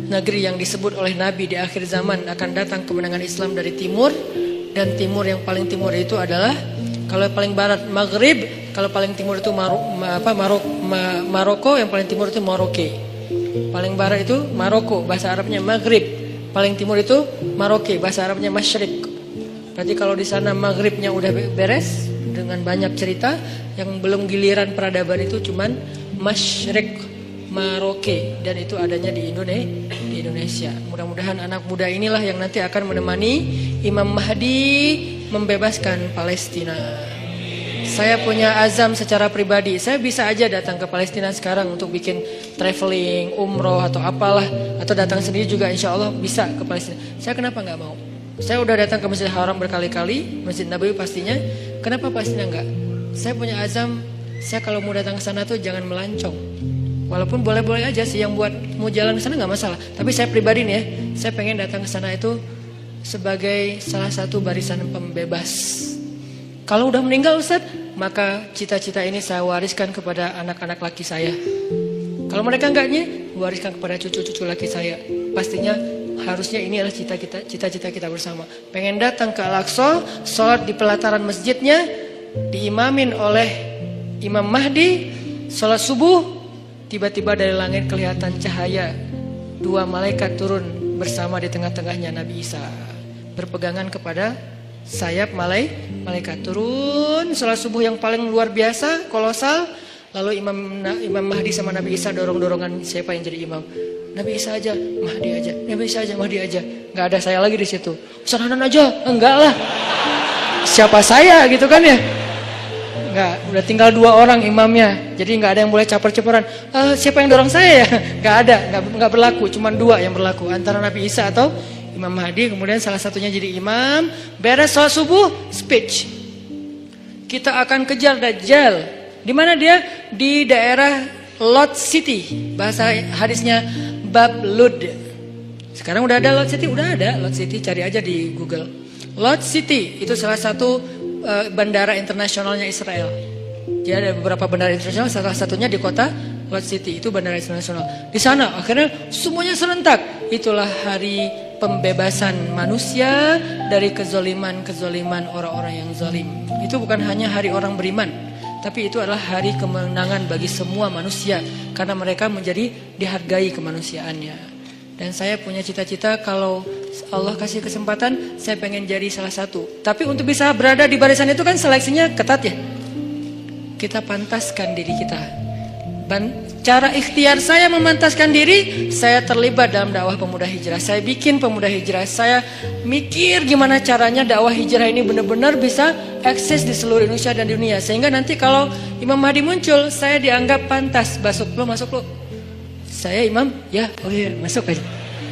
Negeri yang disebut oleh Nabi di akhir zaman akan datang kemenangan Islam dari timur. Dan timur yang paling timur itu adalah, kalau paling barat Maghrib, kalau paling timur itu Maroko, yang paling timur itu Maroke. Paling barat itu Maroko, bahasa Arabnya Maghrib. Paling timur itu Maroke, bahasa Arabnya Masyrik. Berarti kalau di sana Maghribnya udah beres dengan banyak cerita, yang belum giliran peradaban itu cuman Masyrik, Maroke, dan itu adanya di Indonesia. Mudah-mudahan anak muda inilah yang nanti akan menemani Imam Mahdi membebaskan Palestina. Saya punya azam secara pribadi, saya bisa aja datang ke Palestina sekarang untuk bikin traveling, umroh atau apalah, atau datang sendiri juga insya Allah bisa ke Palestina. Saya kenapa nggak mau? Saya udah datang ke Masjidil Haram berkali-kali, Masjid Nabawi pastinya. Kenapa Palestina enggak? Saya punya azam, saya kalau mau datang ke sana tuh jangan melancong. Walaupun boleh-boleh aja sih yang buat mau jalan ke sana nggak masalah. Tapi saya pribadi nih ya, saya pengen datang ke sana itu sebagai salah satu barisan pembebas. Kalau udah meninggal Ustaz, maka cita-cita ini saya wariskan kepada anak-anak laki saya. Kalau mereka enggaknya, wariskan kepada cucu-cucu laki saya. Pastinya harusnya ini adalah cita-cita kita bersama. Pengen datang ke Al-Aqsa, sholat di pelataran masjidnya, diimamin oleh Imam Mahdi, sholat subuh, tiba-tiba dari langit kelihatan cahaya. 2 malaikat turun bersama di tengah-tengahnya Nabi Isa. Berpegangan kepada sayap malaikat turun, sholat subuh yang paling luar biasa, kolosal. Lalu Imam Mahdi sama Nabi Isa dorong-dorongan siapa yang jadi imam. Nabi Isa aja, Mahdi aja, Nabi Isa aja, Mahdi aja. Nggak ada saya lagi di situ. Ustaz Hanan aja, enggak lah. Siapa saya gitu kan ya? Enggak, udah tinggal 2 orang imamnya. Jadi nggak ada yang boleh caper-caperan. Siapa yang dorong saya ya? Nggak ada, nggak berlaku. Cuma 2 yang berlaku, antara Nabi Isa atau Imam Mahdi. Kemudian salah satunya jadi imam. Beres sholat subuh, speech. Kita akan kejar Dajjal. Di mana dia? Di daerah Lot City. Bahasa hadisnya Bab Lud. Sekarang udah ada Lot City, udah ada Lot City, cari aja di Google. Lot City itu salah satu bandara internasionalnya Israel. Jadi ada beberapa bandara internasional, salah satunya di kota Lot City, itu bandara internasional. Di sana akhirnya semuanya serentak. Itulah hari pembebasan manusia dari kezoliman orang-orang yang zalim. Itu bukan hanya hari orang beriman, tapi itu adalah hari kemenangan bagi semua manusia, karena mereka menjadi dihargai kemanusiaannya. Dan saya punya cita-cita kalau Allah kasih kesempatan, saya pengen jadi salah satu. Tapi untuk bisa berada di barisan itu kan seleksinya ketat ya. Kita pantaskan diri kita. Cara ikhtiar saya memantaskan diri, saya terlibat dalam dakwah pemuda hijrah. Saya bikin pemuda hijrah. Saya mikir gimana caranya dakwah hijrah ini benar-benar bisa eksis di seluruh Indonesia dan dunia. Sehingga nanti kalau Imam Mahdi muncul, saya dianggap pantas. Masuk lo. Saya imam, ya, oh iya, masuk aja.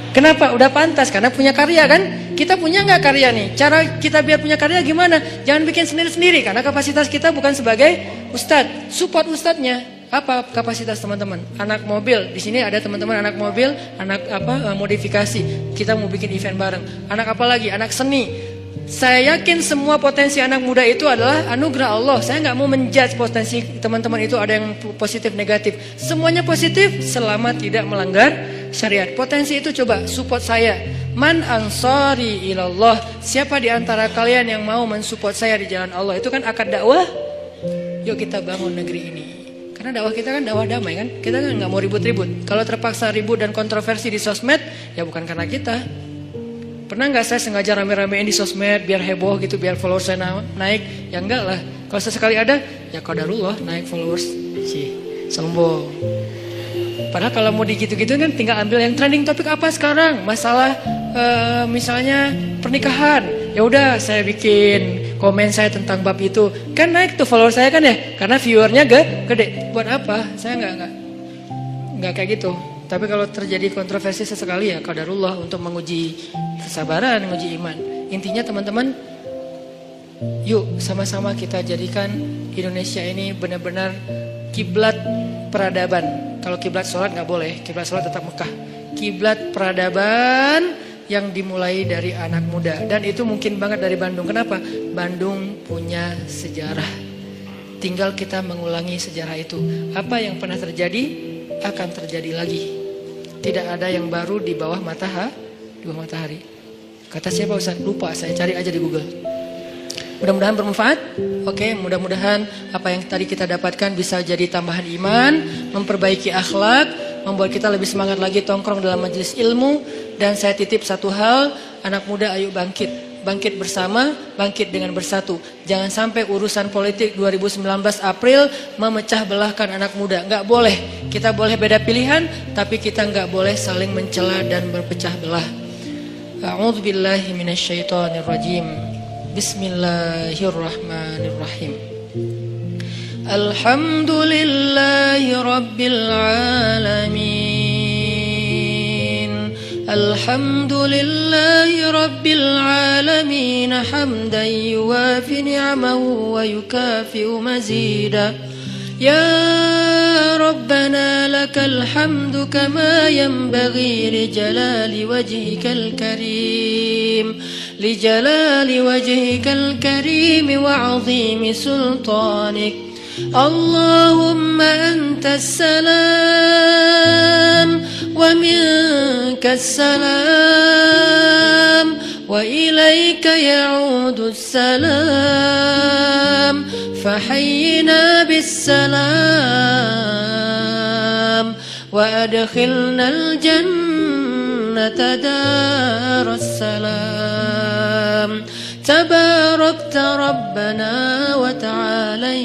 Kenapa? Udah pantas, karena punya karya kan? Kita punya nggak karya nih? Cara kita biar punya karya gimana? Jangan bikin sendiri-sendiri, karena kapasitas kita bukan sebagai ustadz. Support ustadznya. Apa kapasitas teman-teman? Anak mobil, di sini ada teman-teman anak mobil, anak modifikasi. Kita mau bikin event bareng. Anak apa lagi? Anak seni. Saya yakin semua potensi anak muda itu adalah anugerah Allah. Saya nggak mau menjudge potensi teman-teman itu ada yang positif negatif. Semuanya positif selama tidak melanggar syariat. Potensi itu coba support saya. Man ansari ilallah. Siapa di antara kalian yang mau mensupport saya di jalan Allah? Itu kan akad dakwah. Yuk kita bangun negeri ini. Karena dakwah kita kan dakwah damai kan. Kita kan nggak mau ribut-ribut. Kalau terpaksa ribut dan kontroversi di sosmed, ya bukan karena kita. Pernah nggak saya sengaja rame-ramein di sosmed biar heboh gitu, biar followers saya naik? Ya enggak lah. Kalau sesekali ada, ya qadarullah naik followers. Sombong. Padahal kalau mau digitu-gitu kan tinggal ambil yang trending topik apa sekarang? Masalah misalnya pernikahan. Ya udah saya bikin komen saya tentang bab itu. Kan naik tuh followers saya kan ya? Karena viewernya gede. Buat apa? Saya enggak kayak gitu. Tapi kalau terjadi kontroversi sesekali ya qadarullah untuk menguji kesabaran, menguji iman. Intinya teman-teman, yuk sama-sama kita jadikan Indonesia ini benar-benar kiblat peradaban. Kalau kiblat sholat nggak boleh, kiblat sholat tetap Mekah. Kiblat peradaban yang dimulai dari anak muda. Dan itu mungkin banget dari Bandung. Kenapa? Bandung punya sejarah. Tinggal kita mengulangi sejarah itu. Apa yang pernah terjadi akan terjadi lagi. Tidak ada yang baru di bawah matahari. Kata siapa Ustaz? Lupa, saya cari aja di Google. Mudah-mudahan bermanfaat. Oke, mudah-mudahan apa yang tadi kita dapatkan bisa jadi tambahan iman, memperbaiki akhlak, membuat kita lebih semangat lagi tongkrong dalam majelis ilmu. Dan saya titip satu hal, anak muda ayo bangkit. Bangkit bersama, bangkit dengan bersatu. Jangan sampai urusan politik 2019 April memecah belahkan anak muda. Enggak boleh. Kita boleh beda pilihan, tapi kita enggak boleh saling mencela dan berpecah belah. A'udzu billahi minasyaitonir rajim. Bismillahirrahmanirrahim. Alhamdulillahi rabbil alamin. Alhamdulillahi rabbil alamin hamdan yuwafi ni'amahu wa yukafi'u mazida. Ya Rabbana lakal hamdu kama yanbaghi li jalali wajhikal karim. Li jalali wajhikal karim wa 'azimi sultanik. Allahumma antas salam wa minkas salam wa ilaika ya'udus salam fahayyina bis salam wa adkhilnal jannata daras salam. Tabarakta Rabbana wa ta'alait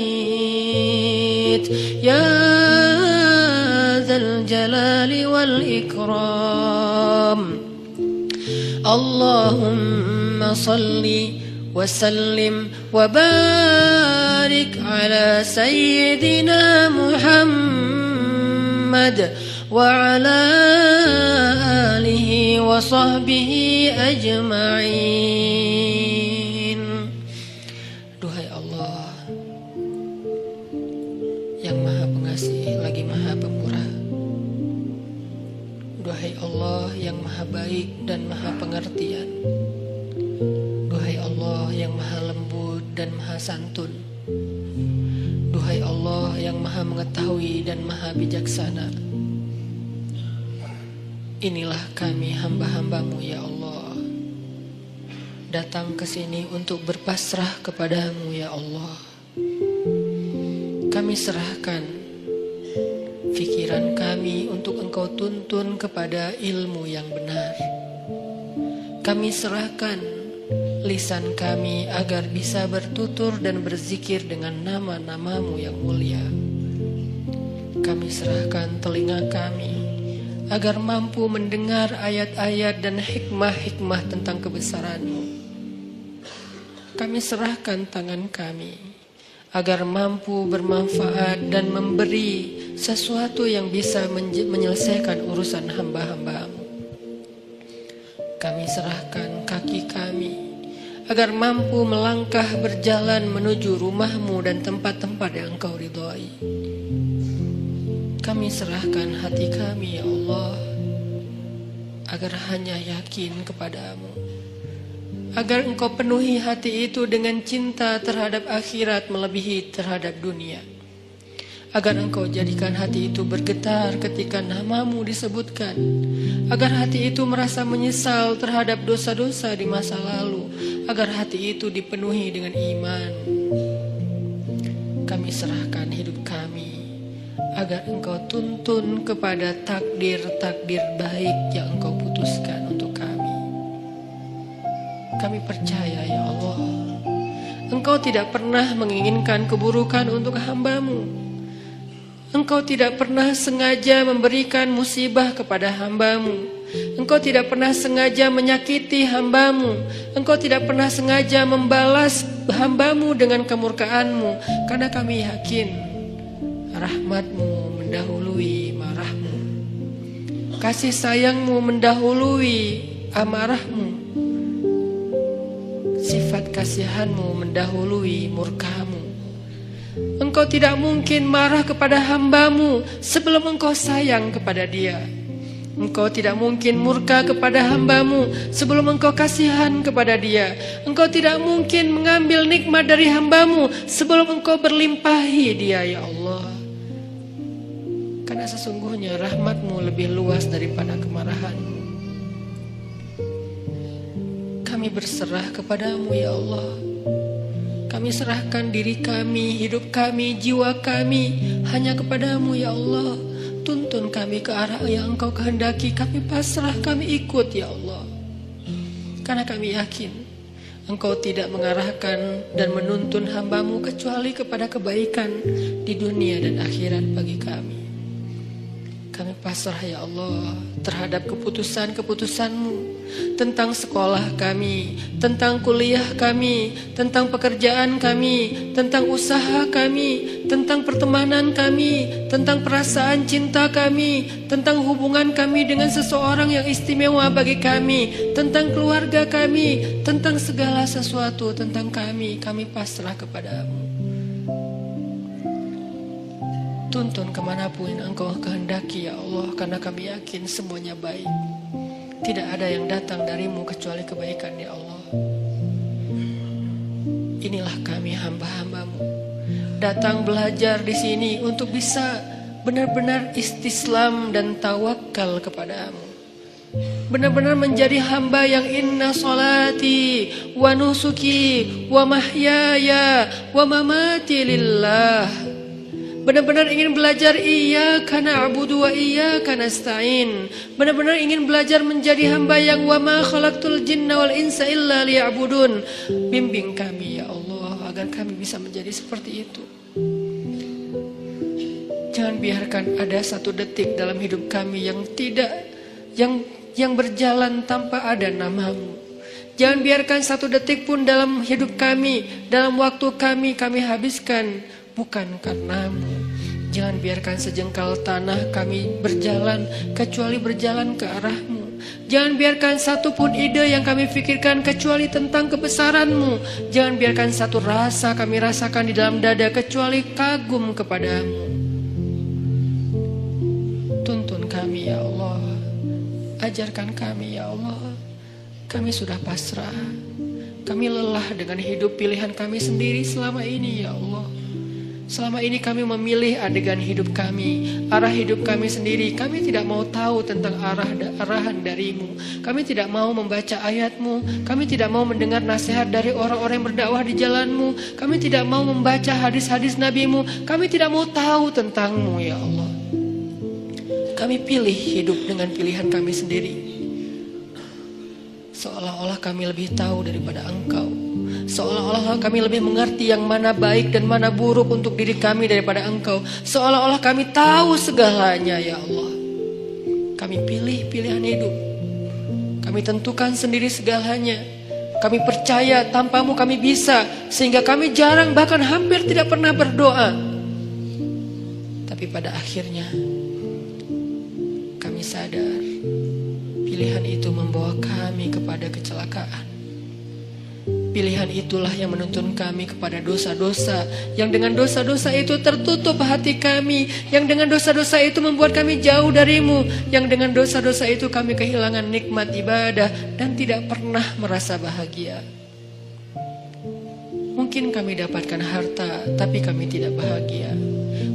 ya dzal jalali wal ikram. Allahumma salli wa sallim wa barik ala sayyidina Muhammad wa ala alihi wa sahbihi ajma'in. Duhai Allah yang Maha Pengasih lagi Maha Pemurah. Duhai Allah yang Maha Baik dan Maha Pengertian. Duhai Allah yang Maha Lembut dan Maha Santun. Duhai Allah yang Maha Mengetahui dan Maha Bijaksana. Inilah kami hamba-hambamu ya Allah, datang ke sini untuk berpasrah kepadamu ya Allah. Kami serahkan pikiran kami untuk Engkau tuntun kepada ilmu yang benar. Kami serahkan lisan kami agar bisa bertutur dan berzikir dengan nama-namamu yang mulia. Kami serahkan telinga kami agar mampu mendengar ayat-ayat dan hikmah-hikmah tentang kebesaran-Mu. Kami serahkan tangan kami agar mampu bermanfaat dan memberi sesuatu yang bisa menyelesaikan urusan hamba-hamba-Mu. Kami serahkan kaki kami agar mampu melangkah berjalan menuju rumah-Mu dan tempat-tempat yang Engkau ridhai. Kami serahkan hati kami ya Allah, agar hanya yakin kepadamu, agar Engkau penuhi hati itu dengan cinta terhadap akhirat melebihi terhadap dunia. Agar Engkau jadikan hati itu bergetar ketika nama-Mu disebutkan. Agar hati itu merasa menyesal terhadap dosa-dosa di masa lalu. Agar hati itu dipenuhi dengan iman. Kami serahkan hidup kami, agar Engkau tuntun kepada takdir-takdir baik yang Engkau putuskan untuk kami. Kami percaya ya Allah, Engkau tidak pernah menginginkan keburukan untuk hamba-Mu. Engkau tidak pernah sengaja memberikan musibah kepada hamba-Mu. Engkau tidak pernah sengaja menyakiti hamba-Mu. Engkau tidak pernah sengaja membalas hamba-Mu dengan kemurkaan-Mu. Karena kami yakin rahmat-Mu mendahului marah-Mu. Kasih sayang-Mu mendahului amarah-Mu. Sifat kasihan-Mu mendahului murka-Mu. Engkau tidak mungkin marah kepada hamba-Mu sebelum Engkau sayang kepada dia. Engkau tidak mungkin murka kepada hamba-Mu sebelum Engkau kasihan kepada dia. Engkau tidak mungkin mengambil nikmat dari hamba-Mu sebelum Engkau berlimpahi dia ya Allah. Karena sesungguhnya rahmat-Mu lebih luas daripada kemarahan-Mu. Kami berserah kepada-Mu ya Allah. Kami serahkan diri kami, hidup kami, jiwa kami hanya kepada-Mu ya Allah. Tuntun kami ke arah yang Engkau kehendaki. Kami pasrah, kami ikut ya Allah. Karena kami yakin Engkau tidak mengarahkan dan menuntun hamba-Mu kecuali kepada kebaikan di dunia dan akhirat bagi kami. Kami pasrah ya Allah terhadap keputusan-keputusan-Mu tentang sekolah kami, tentang kuliah kami, tentang pekerjaan kami, tentang usaha kami, tentang pertemanan kami, tentang perasaan cinta kami, tentang hubungan kami dengan seseorang yang istimewa bagi kami, tentang keluarga kami, tentang segala sesuatu tentang kami pasrah kepada-Mu. Tuntun kemanapun Engkau kehendaki ya Allah, karena kami yakin semuanya baik. Tidak ada yang datang dari-Mu kecuali kebaikan ya Allah. Inilah kami hamba-hamba-Mu, datang belajar di sini untuk bisa benar-benar istislam dan tawakal kepada-Mu. Benar-benar menjadi hamba yang inna salati wa nusuki wa mahyaya wa mamati lillah. Benar-benar ingin belajar iyyaka na'budu wa iyyaka nasta'in. Benar-benar ingin belajar menjadi hamba yang wa ma khalaqtul jinna wal insa illa liya'budun. Bimbing kami ya Allah agar kami bisa menjadi seperti itu. Jangan biarkan ada satu detik dalam hidup kami yang yang berjalan tanpa ada nama-Mu. Jangan biarkan satu detik pun dalam hidup kami, dalam waktu kami habiskan bukan karena-Mu. Jangan biarkan sejengkal tanah kami berjalan kecuali berjalan ke arah-Mu. Jangan biarkan satu pun ide yang kami pikirkan kecuali tentang kebesaran-Mu. Jangan biarkan satu rasa kami rasakan di dalam dada kecuali kagum kepada-Mu. Tuntun kami ya Allah. Ajarkan kami ya Allah. Kami sudah pasrah. Kami lelah dengan hidup pilihan kami sendiri selama ini ya Allah. Selama ini kami memilih adegan hidup kami, arah hidup kami sendiri. Kami tidak mau tahu tentang arahan dari-Mu. Kami tidak mau membaca ayat-Mu. Kami tidak mau mendengar nasihat dari orang-orang yang berdakwah di jalan-Mu. Kami tidak mau membaca hadis-hadis Nabi-Mu. Kami tidak mau tahu tentang-Mu ya Allah. Kami pilih hidup dengan pilihan kami sendiri. Seolah-olah kami lebih tahu daripada Engkau. Seolah-olah kami lebih mengerti yang mana baik dan mana buruk untuk diri kami daripada Engkau. Seolah-olah kami tahu segalanya ya Allah. Kami pilih pilihan hidup. Kami tentukan sendiri segalanya. Kami percaya tanpa-Mu kami bisa. Sehingga kami jarang bahkan hampir tidak pernah berdoa. Tapi pada akhirnya kami sadar pilihan itu membawa kami kepada kecelakaan. Pilihan itulah yang menuntun kami kepada dosa-dosa, yang dengan dosa-dosa itu tertutup hati kami, yang dengan dosa-dosa itu membuat kami jauh darimu, yang dengan dosa-dosa itu kami kehilangan nikmat ibadah dan tidak pernah merasa bahagia. Mungkin kami dapatkan harta, tapi kami tidak bahagia.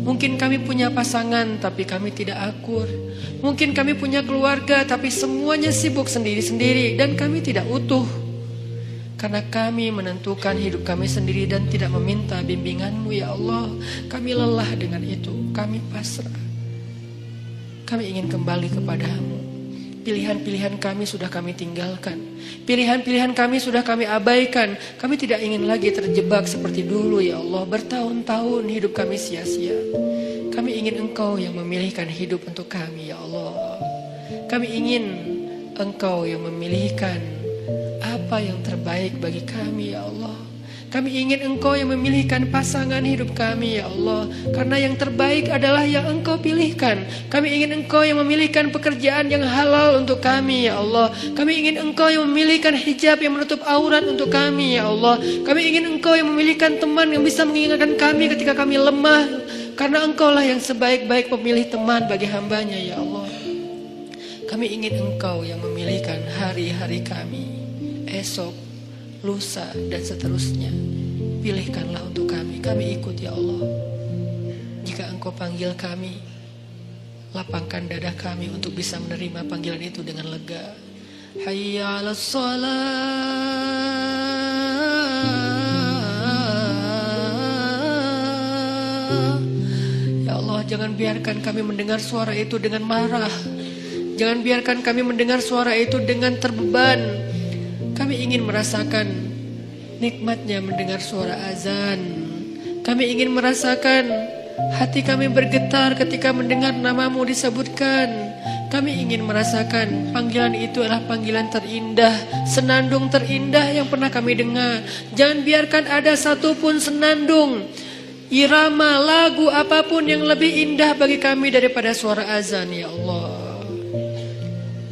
Mungkin kami punya pasangan, tapi kami tidak akur. Mungkin kami punya keluarga, tapi semuanya sibuk sendiri-sendiri dan kami tidak utuh. Karena kami menentukan hidup kami sendiri dan tidak meminta bimbingan-Mu ya Allah. Kami lelah dengan itu, kami pasrah. Kami ingin kembali kepadamu. Pilihan-pilihan kami sudah kami tinggalkan. Pilihan-pilihan kami sudah kami abaikan. Kami tidak ingin lagi terjebak seperti dulu ya Allah. Bertahun-tahun hidup kami sia-sia. Kami ingin Engkau yang memilihkan hidup untuk kami ya Allah. Kami ingin Engkau yang memilihkan apa yang terbaik bagi kami ya Allah. Kami ingin Engkau yang memilihkan pasangan hidup kami ya Allah. Karena yang terbaik adalah yang Engkau pilihkan. Kami ingin Engkau yang memilihkan pekerjaan yang halal untuk kami ya Allah. Kami ingin Engkau yang memilihkan hijab yang menutup aurat untuk kami ya Allah. Kami ingin Engkau yang memilihkan teman yang bisa mengingatkan kami ketika kami lemah. Karena Engkaulah yang sebaik-baik pemilih teman bagi hambanya ya Allah. Kami ingin Engkau yang memilihkan hari-hari kami, esok, lusa dan seterusnya. Pilihkanlah untuk kami. Kami ikut ya Allah. Jika Engkau panggil kami, lapangkan dada kami untuk bisa menerima panggilan itu dengan lega. Hayya 'alas shalah. Ya Allah, jangan biarkan kami mendengar suara itu dengan marah. Jangan biarkan kami mendengar suara itu dengan terbeban. Kami ingin merasakan nikmatnya mendengar suara azan. Kami ingin merasakan hati kami bergetar ketika mendengar namamu disebutkan. Kami ingin merasakan panggilan itu adalah panggilan terindah, senandung terindah yang pernah kami dengar. Jangan biarkan ada satupun senandung, irama, lagu apapun yang lebih indah bagi kami daripada suara azan ya Allah.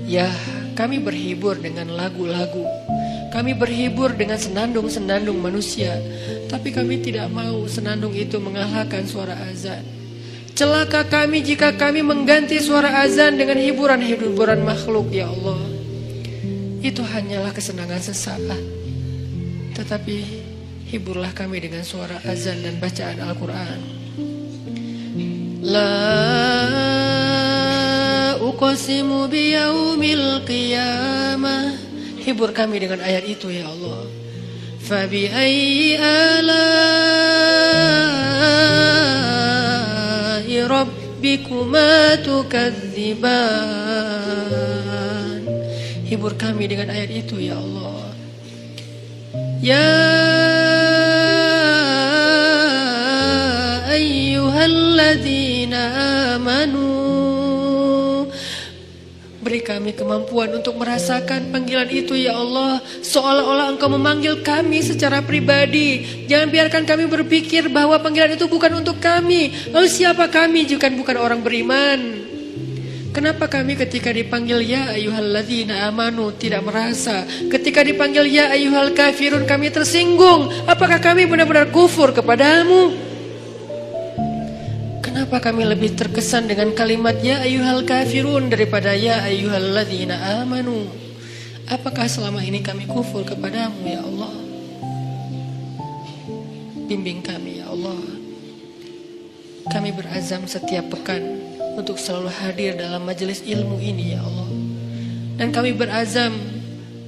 Ya, kami berhibur dengan lagu-lagu. Kami berhibur dengan senandung-senandung manusia. Tapi kami tidak mau senandung itu mengalahkan suara azan. Celaka kami jika kami mengganti suara azan dengan hiburan-hiburan makhluk ya Allah. Itu hanyalah kesenangan sesaat. Tetapi hiburlah kami dengan suara azan dan bacaan Al-Quran. La uqsimu biyaumil qiyamah. Hibur kami dengan ayat itu ya Allah. Fabi ayyi ala'i rabbikuma tukadziban. Hibur kami dengan ayat itu ya Allah. Ya ayyuhalladzina amanu, beri kami kemampuan untuk merasakan panggilan itu ya Allah. Seolah-olah Engkau memanggil kami secara pribadi. Jangan biarkan kami berpikir bahwa panggilan itu bukan untuk kami. Lalu siapa kami jika bukan orang beriman? Kenapa kami ketika dipanggil ya ayyuhalladzina amanu tidak merasa? Ketika dipanggil ya ayyuhal kafirun kami tersinggung. Apakah kami benar-benar kufur kepadamu? Kenapa kami lebih terkesan dengan kalimat ya ayyuhal kafirun daripada ya ayyuhalladzina amanu? Apakah selama ini kami kufur kepadamu ya Allah? Bimbing kami ya Allah. Kami berazam setiap pekan untuk selalu hadir dalam majelis ilmu ini ya Allah. Dan kami berazam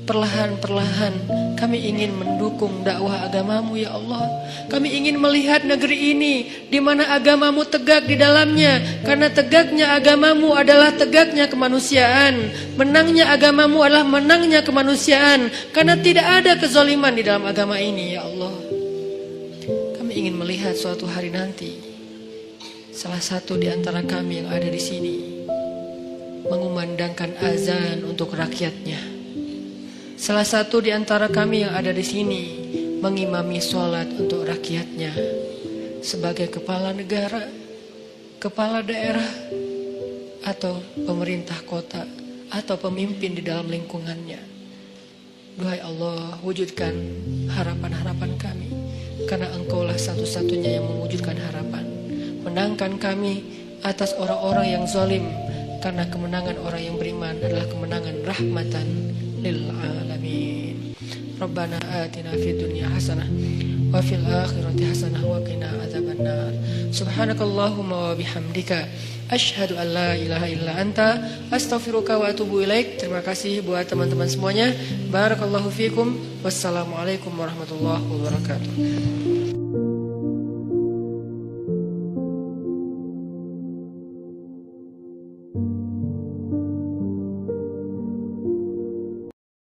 perlahan-perlahan kami ingin mendukung dakwah agamamu ya Allah. Kami ingin melihat negeri ini di mana agamamu tegak di dalamnya. Karena tegaknya agamamu adalah tegaknya kemanusiaan. Menangnya agamamu adalah menangnya kemanusiaan. Karena tidak ada kezaliman di dalam agama ini ya Allah. Kami ingin melihat suatu hari nanti salah satu di antara kami yang ada di sini mengumandangkan azan untuk rakyatnya. Salah satu di antara kami yang ada di sini mengimami sholat untuk rakyatnya. Sebagai kepala negara, kepala daerah, atau pemerintah kota, atau pemimpin di dalam lingkungannya. Duhai Allah, wujudkan harapan-harapan kami, karena Engkaulah satu-satunya yang mewujudkan harapan. Menangkan kami atas orang-orang yang zalim, karena kemenangan orang yang beriman adalah kemenangan rahmatan lil alamin. Rabbana atina fid dunya hasanah wa fil akhirati hasanah wa qina adzabannar. Subhanakallahumma wa bihamdika asyhadu an la ilaha illa anta astaghfiruka wa atubu ilaik. Terima kasih buat teman-teman semuanya. Barakallahu fikum. Wassalamualaikum warahmatullahi wabarakatuh.